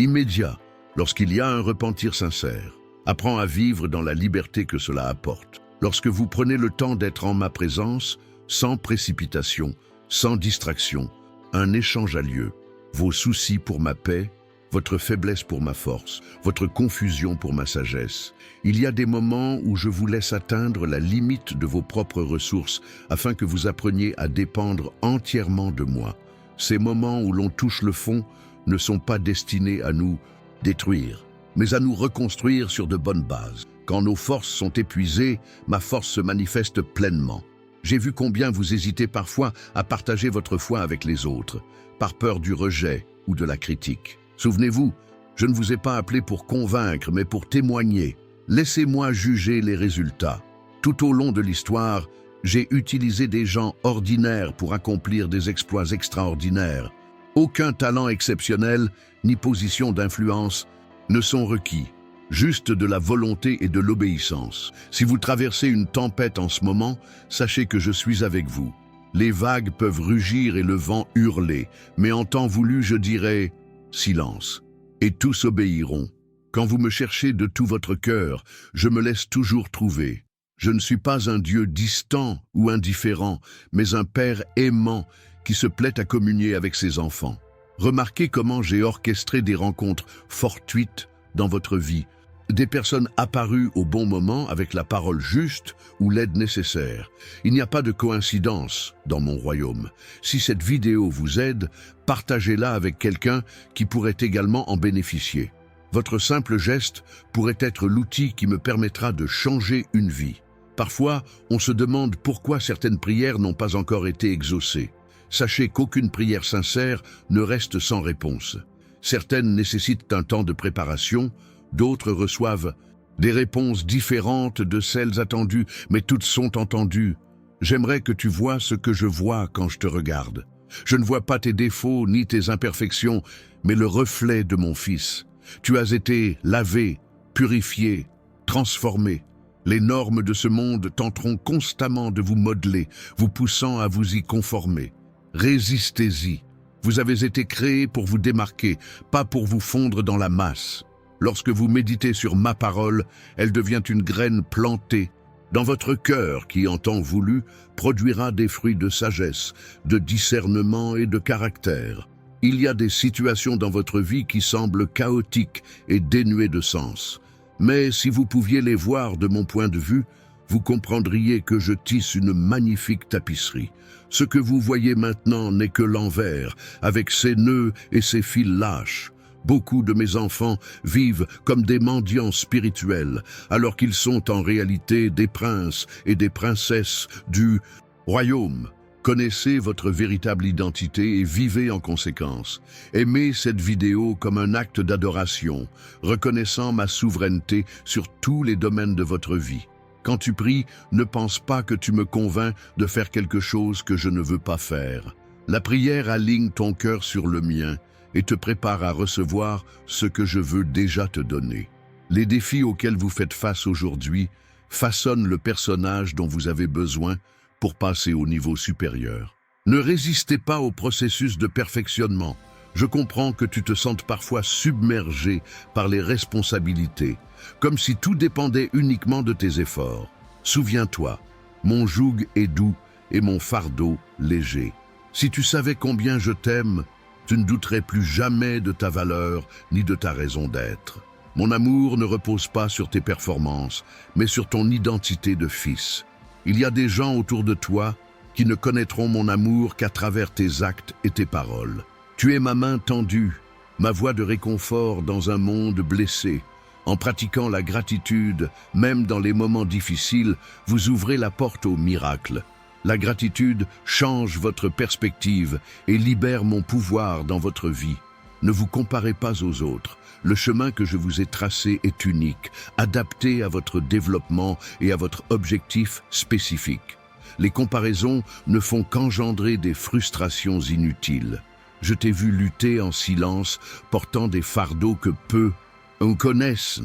immédiat lorsqu'il y a un repentir sincère. Apprends à vivre dans la liberté que cela apporte. Lorsque vous prenez le temps d'être en ma présence, sans précipitation, sans distraction, un échange a lieu. Vos soucis pour ma paix, votre faiblesse pour ma force, votre confusion pour ma sagesse. Il y a des moments où je vous laisse atteindre la limite de vos propres ressources afin que vous appreniez à dépendre entièrement de moi. Ces moments où l'on touche le fond ne sont pas destinés à nous détruire, mais à nous reconstruire sur de bonnes bases. Quand nos forces sont épuisées, ma force se manifeste pleinement. J'ai vu combien vous hésitez parfois à partager votre foi avec les autres, par peur du rejet ou de la critique. Souvenez-vous, je ne vous ai pas appelé pour convaincre, mais pour témoigner. Laissez-moi juger les résultats. Tout au long de l'histoire, j'ai utilisé des gens ordinaires pour accomplir des exploits extraordinaires. Aucun talent exceptionnel, ni position d'influence ne sont requis. Juste de la volonté et de l'obéissance. Si vous traversez une tempête en ce moment, sachez que je suis avec vous. Les vagues peuvent rugir et le vent hurler, mais en temps voulu, je dirai silence. Et tous obéiront. Quand vous me cherchez de tout votre cœur, je me laisse toujours trouver. Je ne suis pas un Dieu distant ou indifférent, mais un Père aimant qui se plaît à communier avec ses enfants. Remarquez comment j'ai orchestré des rencontres fortuites dans votre vie, des personnes apparues au bon moment avec la parole juste ou l'aide nécessaire. Il n'y a pas de coïncidence dans mon royaume. Si cette vidéo vous aide, partagez-la avec quelqu'un qui pourrait également en bénéficier. Votre simple geste pourrait être l'outil qui me permettra de changer une vie. Parfois, on se demande pourquoi certaines prières n'ont pas encore été exaucées. Sachez qu'aucune prière sincère ne reste sans réponse. Certaines nécessitent un temps de préparation, d'autres reçoivent des réponses différentes de celles attendues, mais toutes sont entendues. J'aimerais que tu vois ce que je vois quand je te regarde. Je ne vois pas tes défauts ni tes imperfections, mais le reflet de mon Fils. Tu as été lavé, purifié, transformé. Les normes de ce monde tenteront constamment de vous modeler, vous poussant à vous y conformer. Résistez-y. Vous avez été créé pour vous démarquer, pas pour vous fondre dans la masse. Lorsque vous méditez sur ma parole, elle devient une graine plantée dans votre cœur qui, en temps voulu, produira des fruits de sagesse, de discernement et de caractère. Il y a des situations dans votre vie qui semblent chaotiques et dénuées de sens. Mais si vous pouviez les voir de mon point de vue, vous comprendriez que je tisse une magnifique tapisserie. Ce que vous voyez maintenant n'est que l'envers, avec ses nœuds et ses fils lâches. Beaucoup de mes enfants vivent comme des mendiants spirituels, alors qu'ils sont en réalité des princes et des princesses du royaume. Connaissez votre véritable identité et vivez en conséquence. Aimez cette vidéo comme un acte d'adoration, reconnaissant ma souveraineté sur tous les domaines de votre vie. Quand tu pries, ne pense pas que tu me convaincs de faire quelque chose que je ne veux pas faire. La prière aligne ton cœur sur le mien et te prépare à recevoir ce que je veux déjà te donner. Les défis auxquels vous faites face aujourd'hui façonnent le personnage dont vous avez besoin pour passer au niveau supérieur. Ne résistez pas au processus de perfectionnement. Je comprends que tu te sentes parfois submergé par les responsabilités, comme si tout dépendait uniquement de tes efforts. Souviens-toi, mon joug est doux et mon fardeau léger. Si tu savais combien je t'aime, tu ne douterais plus jamais de ta valeur ni de ta raison d'être. Mon amour ne repose pas sur tes performances, mais sur ton identité de fils. Il y a des gens autour de toi qui ne connaîtront mon amour qu'à travers tes actes et tes paroles. Tu es ma main tendue, ma voix de réconfort dans un monde blessé. En pratiquant la gratitude, même dans les moments difficiles, vous ouvrez la porte au miracle. La gratitude change votre perspective et libère mon pouvoir dans votre vie. Ne vous comparez pas aux autres. Le chemin que je vous ai tracé est unique, adapté à votre développement et à votre objectif spécifique. Les comparaisons ne font qu'engendrer des frustrations inutiles. Je t'ai vu lutter en silence, portant des fardeaux que peu en connaissent.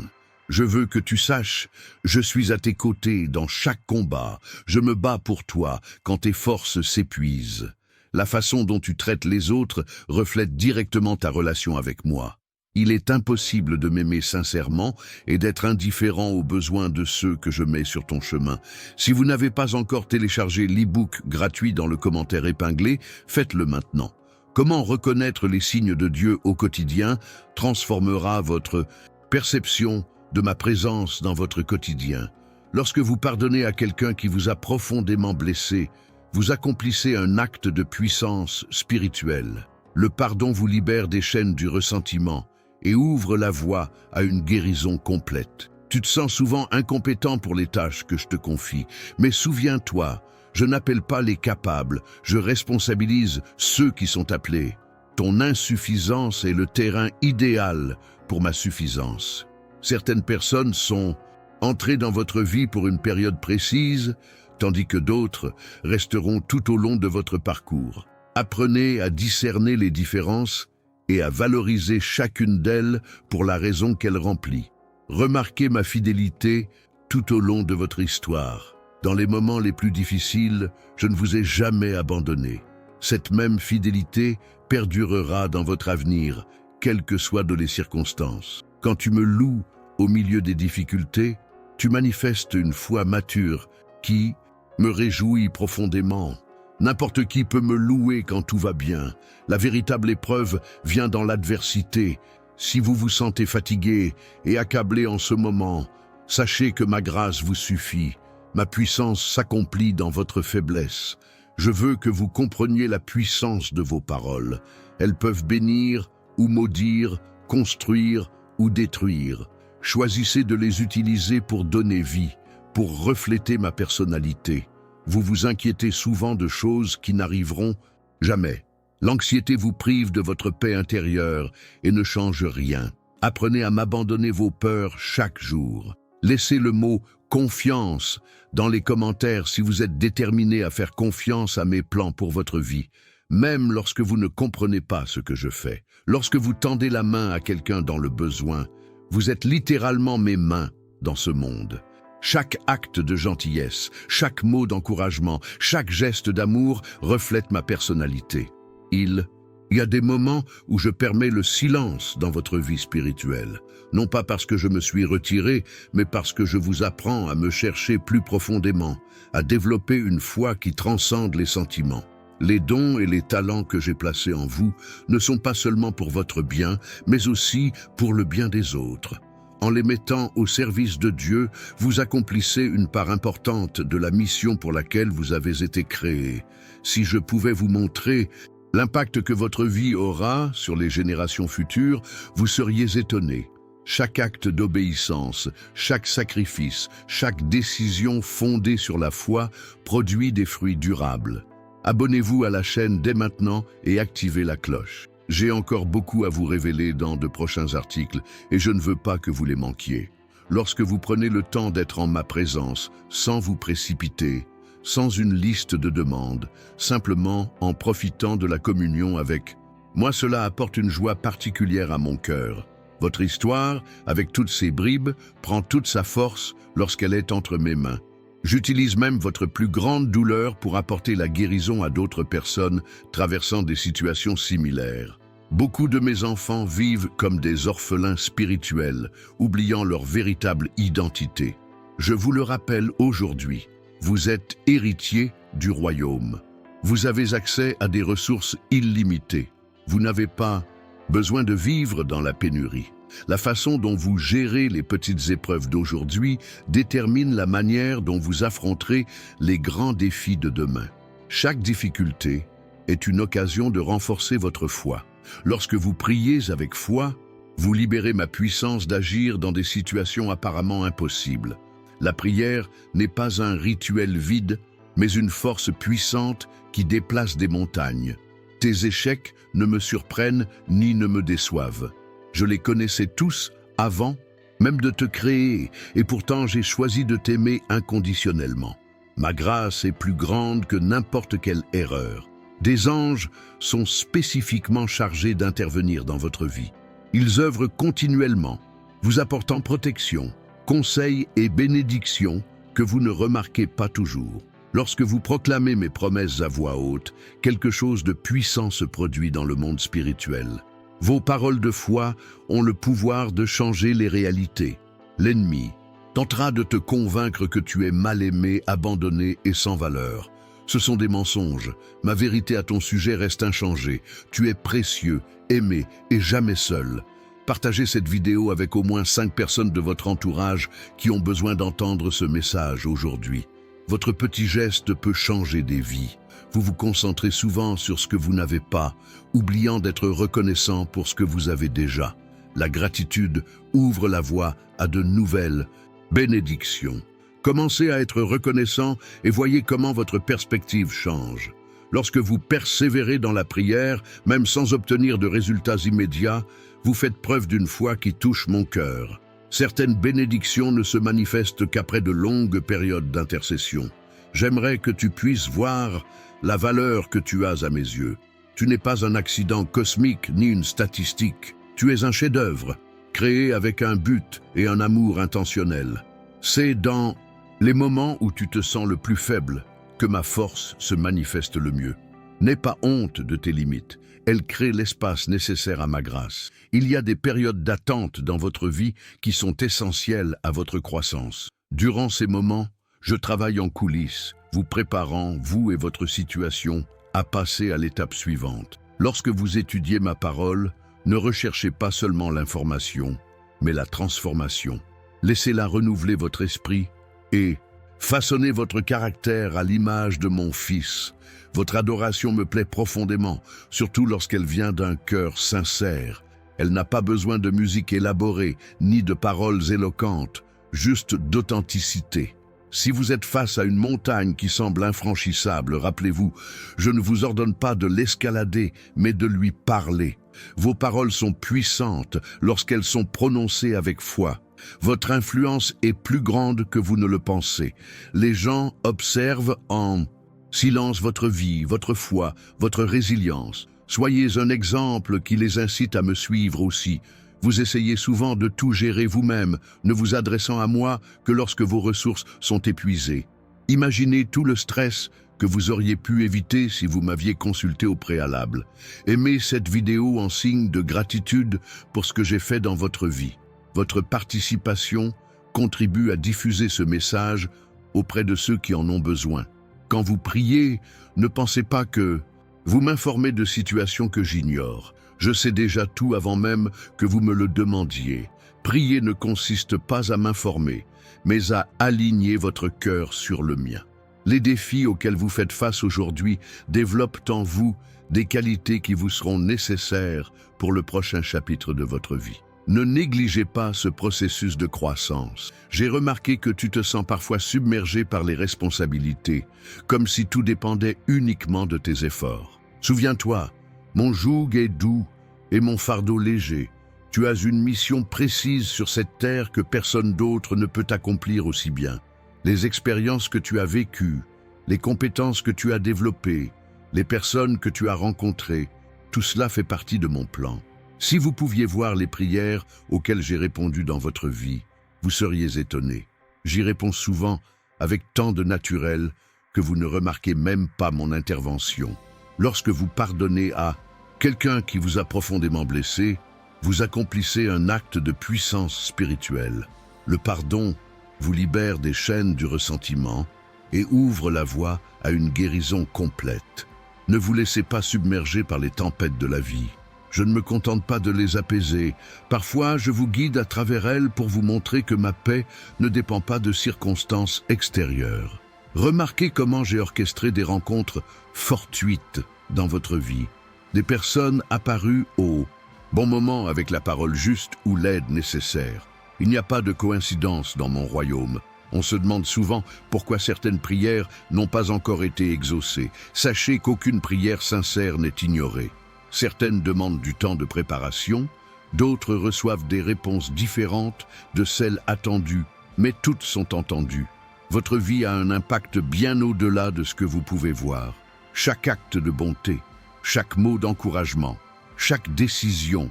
Je veux que tu saches, je suis à tes côtés dans chaque combat. Je me bats pour toi quand tes forces s'épuisent. La façon dont tu traites les autres reflète directement ta relation avec moi. Il est impossible de m'aimer sincèrement et d'être indifférent aux besoins de ceux que je mets sur ton chemin. Si vous n'avez pas encore téléchargé l'e-book gratuit dans le commentaire épinglé, faites-le maintenant. Comment reconnaître les signes de Dieu au quotidien transformera votre perception de ma présence dans votre quotidien. Lorsque vous pardonnez à quelqu'un qui vous a profondément blessé, vous accomplissez un acte de puissance spirituelle. Le pardon vous libère des chaînes du ressentiment et ouvre la voie à une guérison complète. Tu te sens souvent incompétent pour les tâches que je te confie, mais souviens-toi, je n'appelle pas les capables, je responsabilise ceux qui sont appelés. Ton insuffisance est le terrain idéal pour ma suffisance. Certaines personnes sont entrées dans votre vie pour une période précise, tandis que d'autres resteront tout au long de votre parcours. Apprenez à discerner les différences et à valoriser chacune d'elles pour la raison qu'elle remplit. Remarquez ma fidélité tout au long de votre histoire. Dans les moments les plus difficiles, je ne vous ai jamais abandonné. Cette même fidélité perdurera dans votre avenir, quelles que soient les circonstances. Quand tu me loues au milieu des difficultés, tu manifestes une foi mature qui me réjouit profondément. N'importe qui peut me louer quand tout va bien. La véritable épreuve vient dans l'adversité. Si vous vous sentez fatigué et accablé en ce moment, sachez que ma grâce vous suffit. Ma puissance s'accomplit dans votre faiblesse. Je veux que vous compreniez la puissance de vos paroles. Elles peuvent bénir ou maudire, construire ou détruire. Choisissez de les utiliser pour donner vie, pour refléter ma personnalité. Vous vous inquiétez souvent de choses qui n'arriveront jamais. L'anxiété vous prive de votre paix intérieure et ne change rien. Apprenez à m'abandonner vos peurs chaque jour. Laissez le mot « confiance » dans les commentaires si vous êtes déterminé à faire confiance à mes plans pour votre vie, même lorsque vous ne comprenez pas ce que je fais. Lorsque vous tendez la main à quelqu'un dans le besoin, vous êtes littéralement mes mains dans ce monde. Chaque acte de gentillesse, chaque mot d'encouragement, chaque geste d'amour reflète ma personnalité. Il y a des moments où je permets le silence dans votre vie spirituelle. Non pas parce que je me suis retiré, mais parce que je vous apprends à me chercher plus profondément, à développer une foi qui transcende les sentiments. Les dons et les talents que j'ai placés en vous ne sont pas seulement pour votre bien, mais aussi pour le bien des autres. En les mettant au service de Dieu, vous accomplissez une part importante de la mission pour laquelle vous avez été créés. Si je pouvais vous montrer l'impact que votre vie aura sur les générations futures, vous seriez étonnés. Chaque acte d'obéissance, chaque sacrifice, chaque décision fondée sur la foi produit des fruits durables. Abonnez-vous à la chaîne dès maintenant et activez la cloche. J'ai encore beaucoup à vous révéler dans de prochains articles et je ne veux pas que vous les manquiez. Lorsque vous prenez le temps d'être en ma présence, sans vous précipiter, sans une liste de demandes, simplement en profitant de la communion avec moi, cela apporte une joie particulière à mon cœur. Votre histoire, avec toutes ses bribes, prend toute sa force lorsqu'elle est entre mes mains. J'utilise même votre plus grande douleur pour apporter la guérison à d'autres personnes traversant des situations similaires. Beaucoup de mes enfants vivent comme des orphelins spirituels, oubliant leur véritable identité. Je vous le rappelle aujourd'hui, vous êtes héritier du royaume. Vous avez accès à des ressources illimitées. Vous n'avez pas besoin de vivre dans la pénurie. La façon dont vous gérez les petites épreuves d'aujourd'hui détermine la manière dont vous affronterez les grands défis de demain. Chaque difficulté est une occasion de renforcer votre foi. Lorsque vous priez avec foi, vous libérez ma puissance d'agir dans des situations apparemment impossibles. La prière n'est pas un rituel vide, mais une force puissante qui déplace des montagnes. Tes échecs ne me surprennent ni ne me déçoivent. Je les connaissais tous avant même de te créer, et pourtant j'ai choisi de t'aimer inconditionnellement. Ma grâce est plus grande que n'importe quelle erreur. Des anges sont spécifiquement chargés d'intervenir dans votre vie. Ils œuvrent continuellement, vous apportant protection, conseils et bénédictions que vous ne remarquez pas toujours. Lorsque vous proclamez mes promesses à voix haute, quelque chose de puissant se produit dans le monde spirituel. Vos paroles de foi ont le pouvoir de changer les réalités. L'ennemi tentera de te convaincre que tu es mal aimé, abandonné et sans valeur. Ce sont des mensonges. Ma vérité à ton sujet reste inchangée. Tu es précieux, aimé et jamais seul. Partagez cette vidéo avec au moins 5 personnes de votre entourage qui ont besoin d'entendre ce message aujourd'hui. Votre petit geste peut changer des vies. Vous vous concentrez souvent sur ce que vous n'avez pas, oubliant d'être reconnaissant pour ce que vous avez déjà. La gratitude ouvre la voie à de nouvelles bénédictions. Commencez à être reconnaissant et voyez comment votre perspective change. Lorsque vous persévérez dans la prière, même sans obtenir de résultats immédiats, vous faites preuve d'une foi qui touche mon cœur. Certaines bénédictions ne se manifestent qu'après de longues périodes d'intercession. J'aimerais que tu puisses voir la valeur que tu as à mes yeux. Tu n'es pas un accident cosmique ni une statistique. Tu es un chef-d'œuvre, créé avec un but et un amour intentionnel. C'est dans les moments où tu te sens le plus faible que ma force se manifeste le mieux. N'aie pas honte de tes limites. Elles créent l'espace nécessaire à ma grâce. Il y a des périodes d'attente dans votre vie qui sont essentielles à votre croissance. Durant ces moments, je travaille en coulisses, vous préparant, vous et votre situation, à passer à l'étape suivante. Lorsque vous étudiez ma parole, ne recherchez pas seulement l'information, mais la transformation. Laissez-la renouveler votre esprit et façonnez votre caractère à l'image de mon Fils. Votre adoration me plaît profondément, surtout lorsqu'elle vient d'un cœur sincère. Elle n'a pas besoin de musique élaborée, ni de paroles éloquentes, juste d'authenticité. Si vous êtes face à une montagne qui semble infranchissable, rappelez-vous, je ne vous ordonne pas de l'escalader, mais de lui parler. Vos paroles sont puissantes lorsqu'elles sont prononcées avec foi. Votre influence est plus grande que vous ne le pensez. Les gens observent en silence votre vie, votre foi, votre résilience. Soyez un exemple qui les incite à me suivre aussi. Vous essayez souvent de tout gérer vous-même, ne vous adressant à moi que lorsque vos ressources sont épuisées. Imaginez tout le stress que vous auriez pu éviter si vous m'aviez consulté au préalable. Aimez cette vidéo en signe de gratitude pour ce que j'ai fait dans votre vie. Votre participation contribue à diffuser ce message auprès de ceux qui en ont besoin. Quand vous priez, ne pensez pas que vous m'informez de situations que j'ignore. Je sais déjà tout avant même que vous me le demandiez. Prier ne consiste pas à m'informer, mais à aligner votre cœur sur le mien. Les défis auxquels vous faites face aujourd'hui développent en vous des qualités qui vous seront nécessaires pour le prochain chapitre de votre vie. Ne négligez pas ce processus de croissance. J'ai remarqué que tu te sens parfois submergé par les responsabilités, comme si tout dépendait uniquement de tes efforts. Souviens-toi, mon joug est doux et mon fardeau léger. Tu as une mission précise sur cette terre que personne d'autre ne peut accomplir aussi bien. Les expériences que tu as vécues, les compétences que tu as développées, les personnes que tu as rencontrées, tout cela fait partie de mon plan. Si vous pouviez voir les prières auxquelles j'ai répondu dans votre vie, vous seriez étonné. J'y réponds souvent avec tant de naturel que vous ne remarquez même pas mon intervention. Lorsque vous pardonnez à quelqu'un qui vous a profondément blessé, vous accomplissez un acte de puissance spirituelle. Le pardon vous libère des chaînes du ressentiment et ouvre la voie à une guérison complète. Ne vous laissez pas submerger par les tempêtes de la vie. Je ne me contente pas de les apaiser. Parfois, je vous guide à travers elles pour vous montrer que ma paix ne dépend pas de circonstances extérieures. Remarquez comment j'ai orchestré des rencontres fortuites dans votre vie. Des personnes apparues au bon moment avec la parole juste ou l'aide nécessaire. Il n'y a pas de coïncidence dans mon royaume. On se demande souvent pourquoi certaines prières n'ont pas encore été exaucées. Sachez qu'aucune prière sincère n'est ignorée. Certaines demandent du temps de préparation, d'autres reçoivent des réponses différentes de celles attendues, mais toutes sont entendues. Votre vie a un impact bien au-delà de ce que vous pouvez voir. Chaque acte de bonté, chaque mot d'encouragement, chaque décision,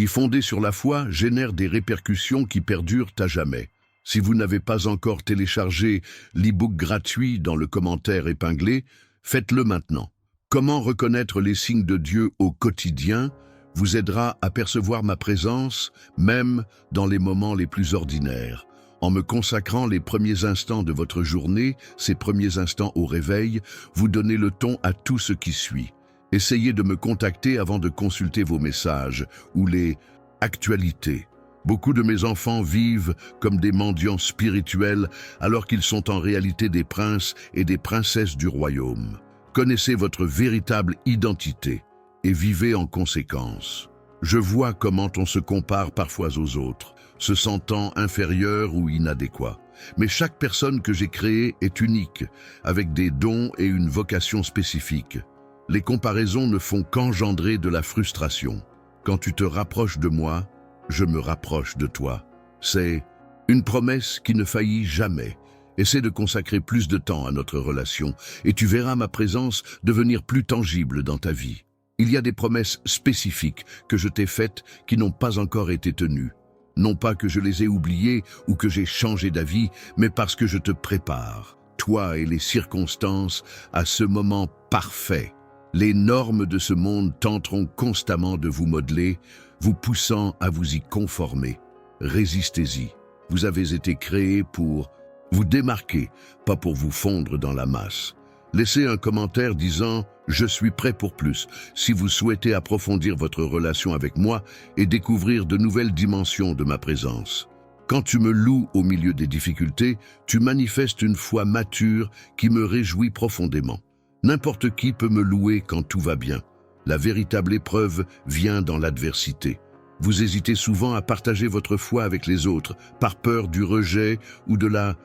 fondée sur la foi, génère des répercussions qui perdurent à jamais. Si vous n'avez pas encore téléchargé l'e-book gratuit dans le commentaire épinglé, faites-le maintenant. Comment reconnaître les signes de Dieu au quotidien? vous aidera à percevoir ma présence, même dans les moments les plus ordinaires. En me consacrant les premiers instants de votre journée, ces premiers instants au réveil, vous donnez le ton à tout ce qui suit. Essayez de me contacter avant de consulter vos messages ou les actualités. Beaucoup de mes enfants vivent comme des mendiants spirituels alors qu'ils sont en réalité des princes et des princesses du royaume. Connaissez votre véritable identité et vivez en conséquence. Je vois comment on se compare parfois aux autres, se sentant inférieur ou inadéquat. Mais chaque personne que j'ai créée est unique, avec des dons et une vocation spécifique. Les comparaisons ne font qu'engendrer de la frustration. Quand tu te rapproches de moi, je me rapproche de toi. C'est une promesse qui ne faillit jamais. Essaie de consacrer plus de temps à notre relation et tu verras ma présence devenir plus tangible dans ta vie. Il y a des promesses spécifiques que je t'ai faites qui n'ont pas encore été tenues. Non pas que je les ai oubliées ou que j'ai changé d'avis, mais parce que je te prépare, toi et les circonstances, à ce moment parfait. Les normes de ce monde tenteront constamment de vous modeler, vous poussant à vous y conformer. Résistez-y. Vous avez été créé pour vous démarquer, pas pour vous fondre dans la masse. Laissez un commentaire disant « Je suis prêt pour plus » si vous souhaitez approfondir votre relation avec moi et découvrir de nouvelles dimensions de ma présence. Quand tu me loues au milieu des difficultés, tu manifestes une foi mature qui me réjouit profondément. N'importe qui peut me louer quand tout va bien. La véritable épreuve vient dans l'adversité. Vous hésitez souvent à partager votre foi avec les autres, par peur du rejet ou de la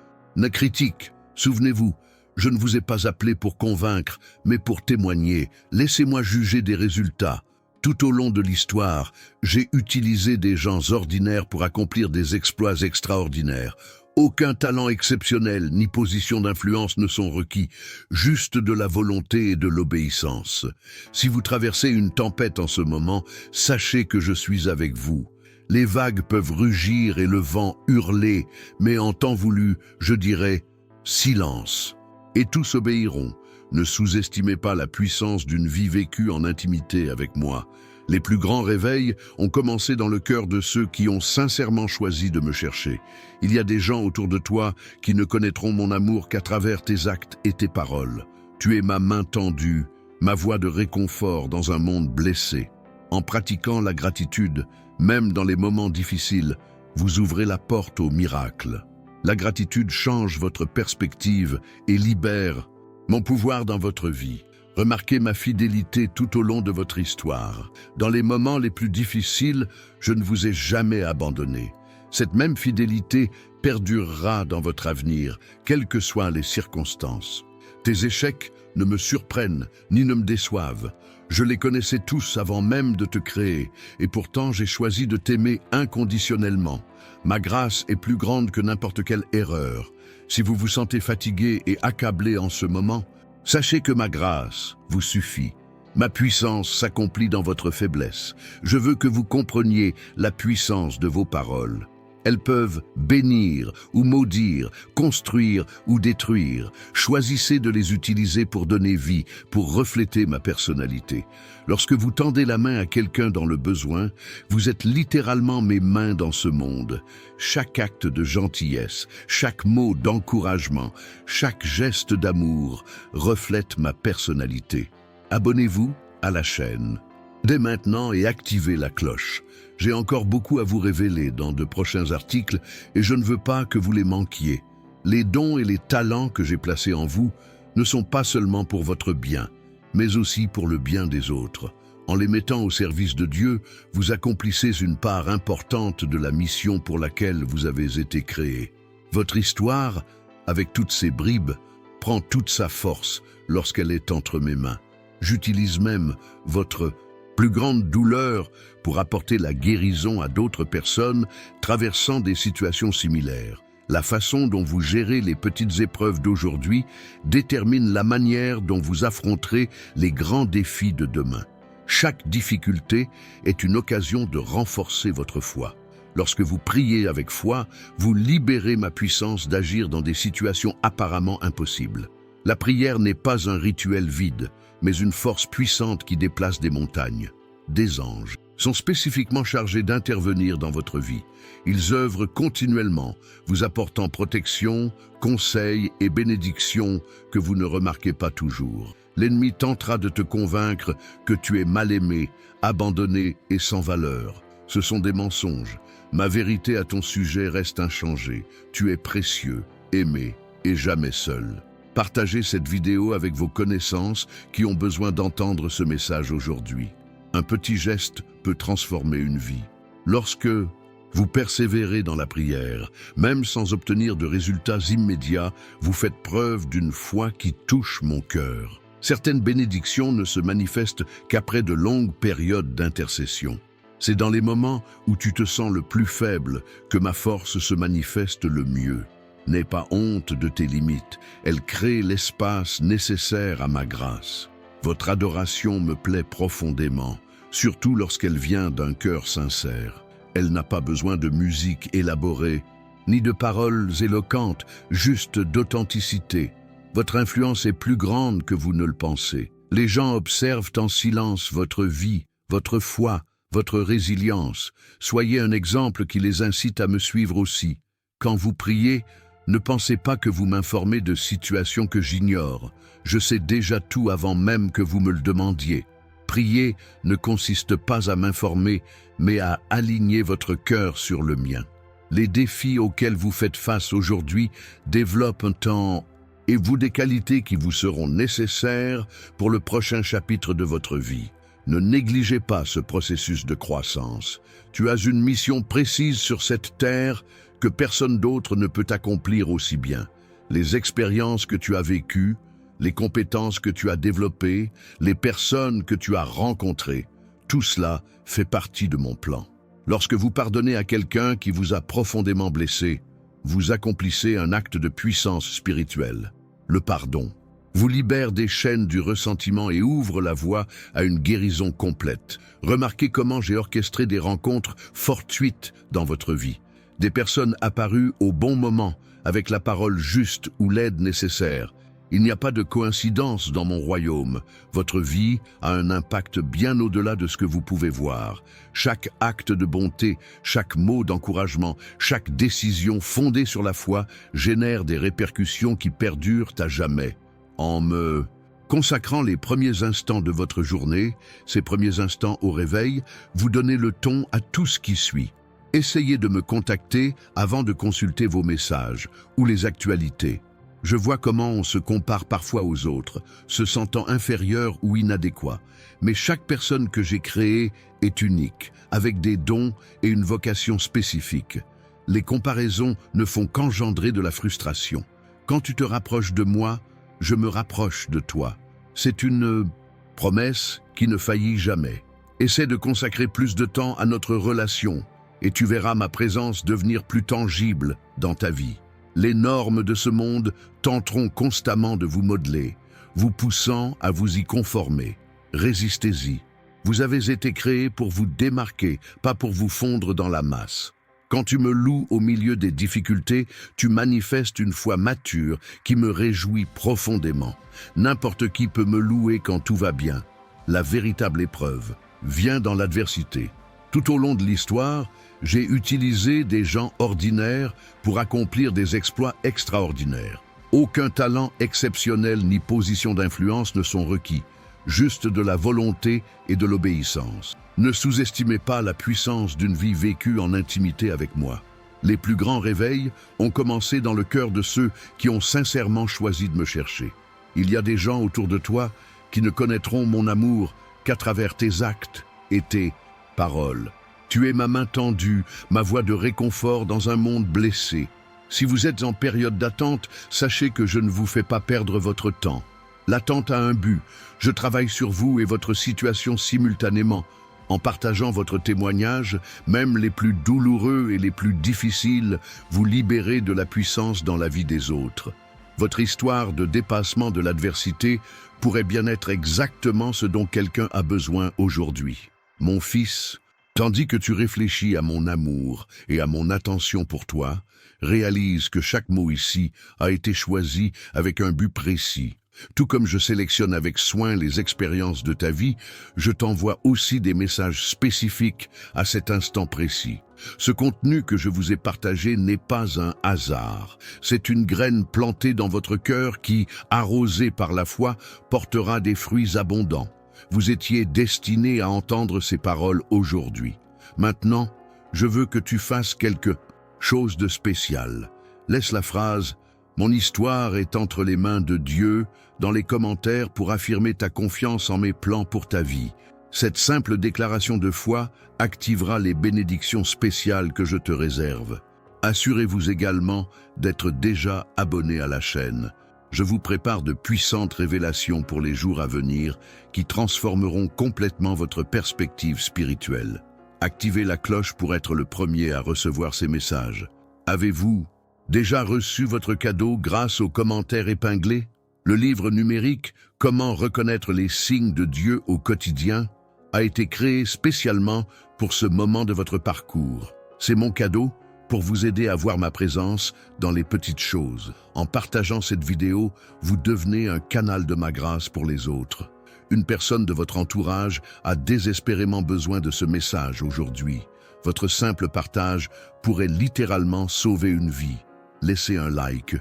critique. Souvenez-vous, je ne vous ai pas appelé pour convaincre, mais pour témoigner. Laissez-moi juger des résultats. Tout au long de l'histoire, j'ai utilisé des gens ordinaires pour accomplir des exploits extraordinaires. Aucun talent exceptionnel ni position d'influence ne sont requis, juste de la volonté et de l'obéissance. Si vous traversez une tempête en ce moment, sachez que je suis avec vous. Les vagues peuvent rugir et le vent hurler, mais en temps voulu, je dirai « silence ». Et tous obéiront. Ne sous-estimez pas la puissance d'une vie vécue en intimité avec moi. Les plus grands réveils ont commencé dans le cœur de ceux qui ont sincèrement choisi de me chercher. Il y a des gens autour de toi qui ne connaîtront mon amour qu'à travers tes actes et tes paroles. Tu es ma main tendue, ma voix de réconfort dans un monde blessé. En pratiquant la gratitude, même dans les moments difficiles, vous ouvrez la porte au miracle. La gratitude change votre perspective et libère mon pouvoir dans votre vie. Remarquez ma fidélité tout au long de votre histoire. Dans les moments les plus difficiles, je ne vous ai jamais abandonné. Cette même fidélité perdurera dans votre avenir, quelles que soient les circonstances. Tes échecs ne me surprennent ni ne me déçoivent. Je les connaissais tous avant même de te créer, et pourtant j'ai choisi de t'aimer inconditionnellement. Ma grâce est plus grande que n'importe quelle erreur. Si vous vous sentez fatigué et accablé en ce moment, sachez que ma grâce vous suffit. Ma puissance s'accomplit dans votre faiblesse. Je veux que vous compreniez la puissance de vos paroles. Elles peuvent bénir ou maudire, construire ou détruire. Choisissez de les utiliser pour donner vie, pour refléter ma personnalité. Lorsque vous tendez la main à quelqu'un dans le besoin, vous êtes littéralement mes mains dans ce monde. Chaque acte de gentillesse, chaque mot d'encouragement, chaque geste d'amour reflète ma personnalité. Abonnez-vous à la chaîne dès maintenant et activez la cloche. J'ai encore beaucoup à vous révéler dans de prochains articles et je ne veux pas que vous les manquiez. Les dons et les talents que j'ai placés en vous ne sont pas seulement pour votre bien, mais aussi pour le bien des autres. En les mettant au service de Dieu, vous accomplissez une part importante de la mission pour laquelle vous avez été créés. Votre histoire, avec toutes ses bribes, prend toute sa force lorsqu'elle est entre mes mains. J'utilise même votre plus grande douleur pour apporter la guérison à d'autres personnes traversant des situations similaires. La façon dont vous gérez les petites épreuves d'aujourd'hui détermine la manière dont vous affronterez les grands défis de demain. Chaque difficulté est une occasion de renforcer votre foi. Lorsque vous priez avec foi, vous libérez ma puissance d'agir dans des situations apparemment impossibles. La prière n'est pas un rituel vide, mais une force puissante qui déplace des montagnes, des anges sont spécifiquement chargés d'intervenir dans votre vie. Ils œuvrent continuellement, vous apportant protection, conseils et bénédictions que vous ne remarquez pas toujours. L'ennemi tentera de te convaincre que tu es mal aimé, abandonné et sans valeur. Ce sont des mensonges. Ma vérité à ton sujet reste inchangée. Tu es précieux, aimé et jamais seul. Partagez cette vidéo avec vos connaissances qui ont besoin d'entendre ce message aujourd'hui. Un petit geste peut transformer une vie. Lorsque vous persévérez dans la prière, même sans obtenir de résultats immédiats, vous faites preuve d'une foi qui touche mon cœur. Certaines bénédictions ne se manifestent qu'après de longues périodes d'intercession. C'est dans les moments où tu te sens le plus faible que ma force se manifeste le mieux. N'aie pas honte de tes limites, elles créent l'espace nécessaire à ma grâce. Votre adoration me plaît profondément, surtout lorsqu'elle vient d'un cœur sincère. Elle n'a pas besoin de musique élaborée, ni de paroles éloquentes, juste d'authenticité. Votre influence est plus grande que vous ne le pensez. Les gens observent en silence votre vie, votre foi, votre résilience. Soyez un exemple qui les incite à me suivre aussi. Quand vous priez, ne pensez pas que vous m'informez de situations que j'ignore. Je sais déjà tout avant même que vous me le demandiez. Prier ne consiste pas à m'informer, mais à aligner votre cœur sur le mien. Les défis auxquels vous faites face aujourd'hui développent un temps et vous des qualités qui vous seront nécessaires pour le prochain chapitre de votre vie. Ne négligez pas ce processus de croissance. Tu as une mission précise sur cette terre que personne d'autre ne peut accomplir aussi bien. Les expériences que tu as vécues, les compétences que tu as développées, les personnes que tu as rencontrées, tout cela fait partie de mon plan. Lorsque vous pardonnez à quelqu'un qui vous a profondément blessé, vous accomplissez un acte de puissance spirituelle. Le pardon vous libère des chaînes du ressentiment et ouvre la voie à une guérison complète. Remarquez comment j'ai orchestré des rencontres fortuites dans votre vie. Des personnes apparues au bon moment, avec la parole juste ou l'aide nécessaire. Il n'y a pas de coïncidence dans mon royaume. Votre vie a un impact bien au-delà de ce que vous pouvez voir. Chaque acte de bonté, chaque mot d'encouragement, chaque décision fondée sur la foi génère des répercussions qui perdurent à jamais. En me consacrant les premiers instants de votre journée, ces premiers instants au réveil, vous donnez le ton à tout ce qui suit. Essayez de me contacter avant de consulter vos messages ou les actualités. Je vois comment on se compare parfois aux autres, se sentant inférieur ou inadéquat. Mais chaque personne que j'ai créée est unique, avec des dons et une vocation spécifique. Les comparaisons ne font qu'engendrer de la frustration. Quand tu te rapproches de moi, je me rapproche de toi. C'est une promesse qui ne faillit jamais. Essaie de consacrer plus de temps à notre relation et tu verras ma présence devenir plus tangible dans ta vie. Les normes de ce monde tenteront constamment de vous modeler, vous poussant à vous y conformer. Résistez-y. Vous avez été créé pour vous démarquer, pas pour vous fondre dans la masse. Quand tu me loues au milieu des difficultés, tu manifestes une foi mature qui me réjouit profondément. N'importe qui peut me louer quand tout va bien. La véritable épreuve vient dans l'adversité. Tout au long de l'histoire, j'ai utilisé des gens ordinaires pour accomplir des exploits extraordinaires. Aucun talent exceptionnel ni position d'influence ne sont requis, juste de la volonté et de l'obéissance. Ne sous-estimez pas la puissance d'une vie vécue en intimité avec moi. Les plus grands réveils ont commencé dans le cœur de ceux qui ont sincèrement choisi de me chercher. Il y a des gens autour de toi qui ne connaîtront mon amour qu'à travers tes actes et tes paroles. Tu es ma main tendue, ma voix de réconfort dans un monde blessé. Si vous êtes en période d'attente, sachez que je ne vous fais pas perdre votre temps. L'attente a un but. Je travaille sur vous et votre situation simultanément. En partageant votre témoignage, même les plus douloureux et les plus difficiles, vous libérez de la puissance dans la vie des autres. Votre histoire de dépassement de l'adversité pourrait bien être exactement ce dont quelqu'un a besoin aujourd'hui. Mon fils, tandis que tu réfléchis à mon amour et à mon attention pour toi, réalise que chaque mot ici a été choisi avec un but précis. Tout comme je sélectionne avec soin les expériences de ta vie, je t'envoie aussi des messages spécifiques à cet instant précis. Ce contenu que je vous ai partagé n'est pas un hasard. C'est une graine plantée dans votre cœur qui, arrosée par la foi, portera des fruits abondants. Vous étiez destiné à entendre ces paroles aujourd'hui. Maintenant, je veux que tu fasses quelque chose de spécial. Laisse la phrase « Mon histoire est entre les mains de Dieu » dans les commentaires pour affirmer ta confiance en mes plans pour ta vie. Cette simple déclaration de foi activera les bénédictions spéciales que je te réserve. Assurez-vous également d'être déjà abonné à la chaîne. Je vous prépare de puissantes révélations pour les jours à venir qui transformeront complètement votre perspective spirituelle. Activez la cloche pour être le premier à recevoir ces messages. Avez-vous déjà reçu votre cadeau grâce aux commentaires épinglés? Le livre numérique « Comment reconnaître les signes de Dieu au quotidien » a été créé spécialement pour ce moment de votre parcours. C'est mon cadeau pour vous aider à voir ma présence dans les petites choses. En partageant cette vidéo, vous devenez un canal de ma grâce pour les autres. Une personne de votre entourage a désespérément besoin de ce message aujourd'hui. Votre simple partage pourrait littéralement sauver une vie. Laissez un like.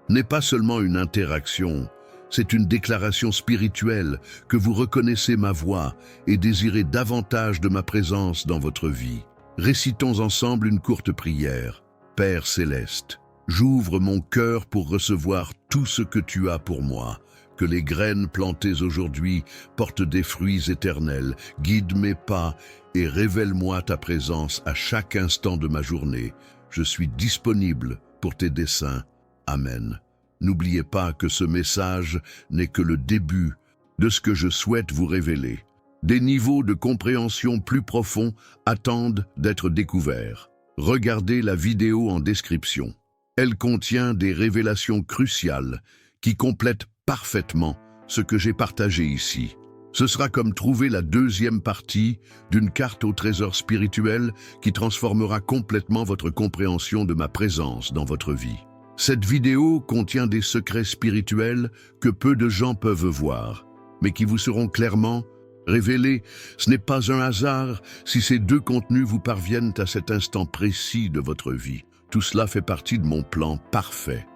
N'est pas seulement une interaction, c'est une déclaration spirituelle que vous reconnaissez ma voix et désirez davantage de ma présence dans votre vie. Récitons ensemble une courte prière. Père céleste, j'ouvre mon cœur pour recevoir tout ce que tu as pour moi. Que les graines plantées aujourd'hui portent des fruits éternels. Guide mes pas et révèle-moi ta présence à chaque instant de ma journée. Je suis disponible pour tes desseins. Amen. N'oubliez pas que ce message n'est que le début de ce que je souhaite vous révéler. Des niveaux de compréhension plus profonds attendent d'être découverts. Regardez la vidéo en description. Elle contient des révélations cruciales qui complètent parfaitement ce que j'ai partagé ici. Ce sera comme trouver la deuxième partie d'une carte au trésor spirituel qui transformera complètement votre compréhension de ma présence dans votre vie. Cette vidéo contient des secrets spirituels que peu de gens peuvent voir, mais qui vous seront clairement révélés. Ce n'est pas un hasard si ces deux contenus vous parviennent à cet instant précis de votre vie. Tout cela fait partie de mon plan parfait.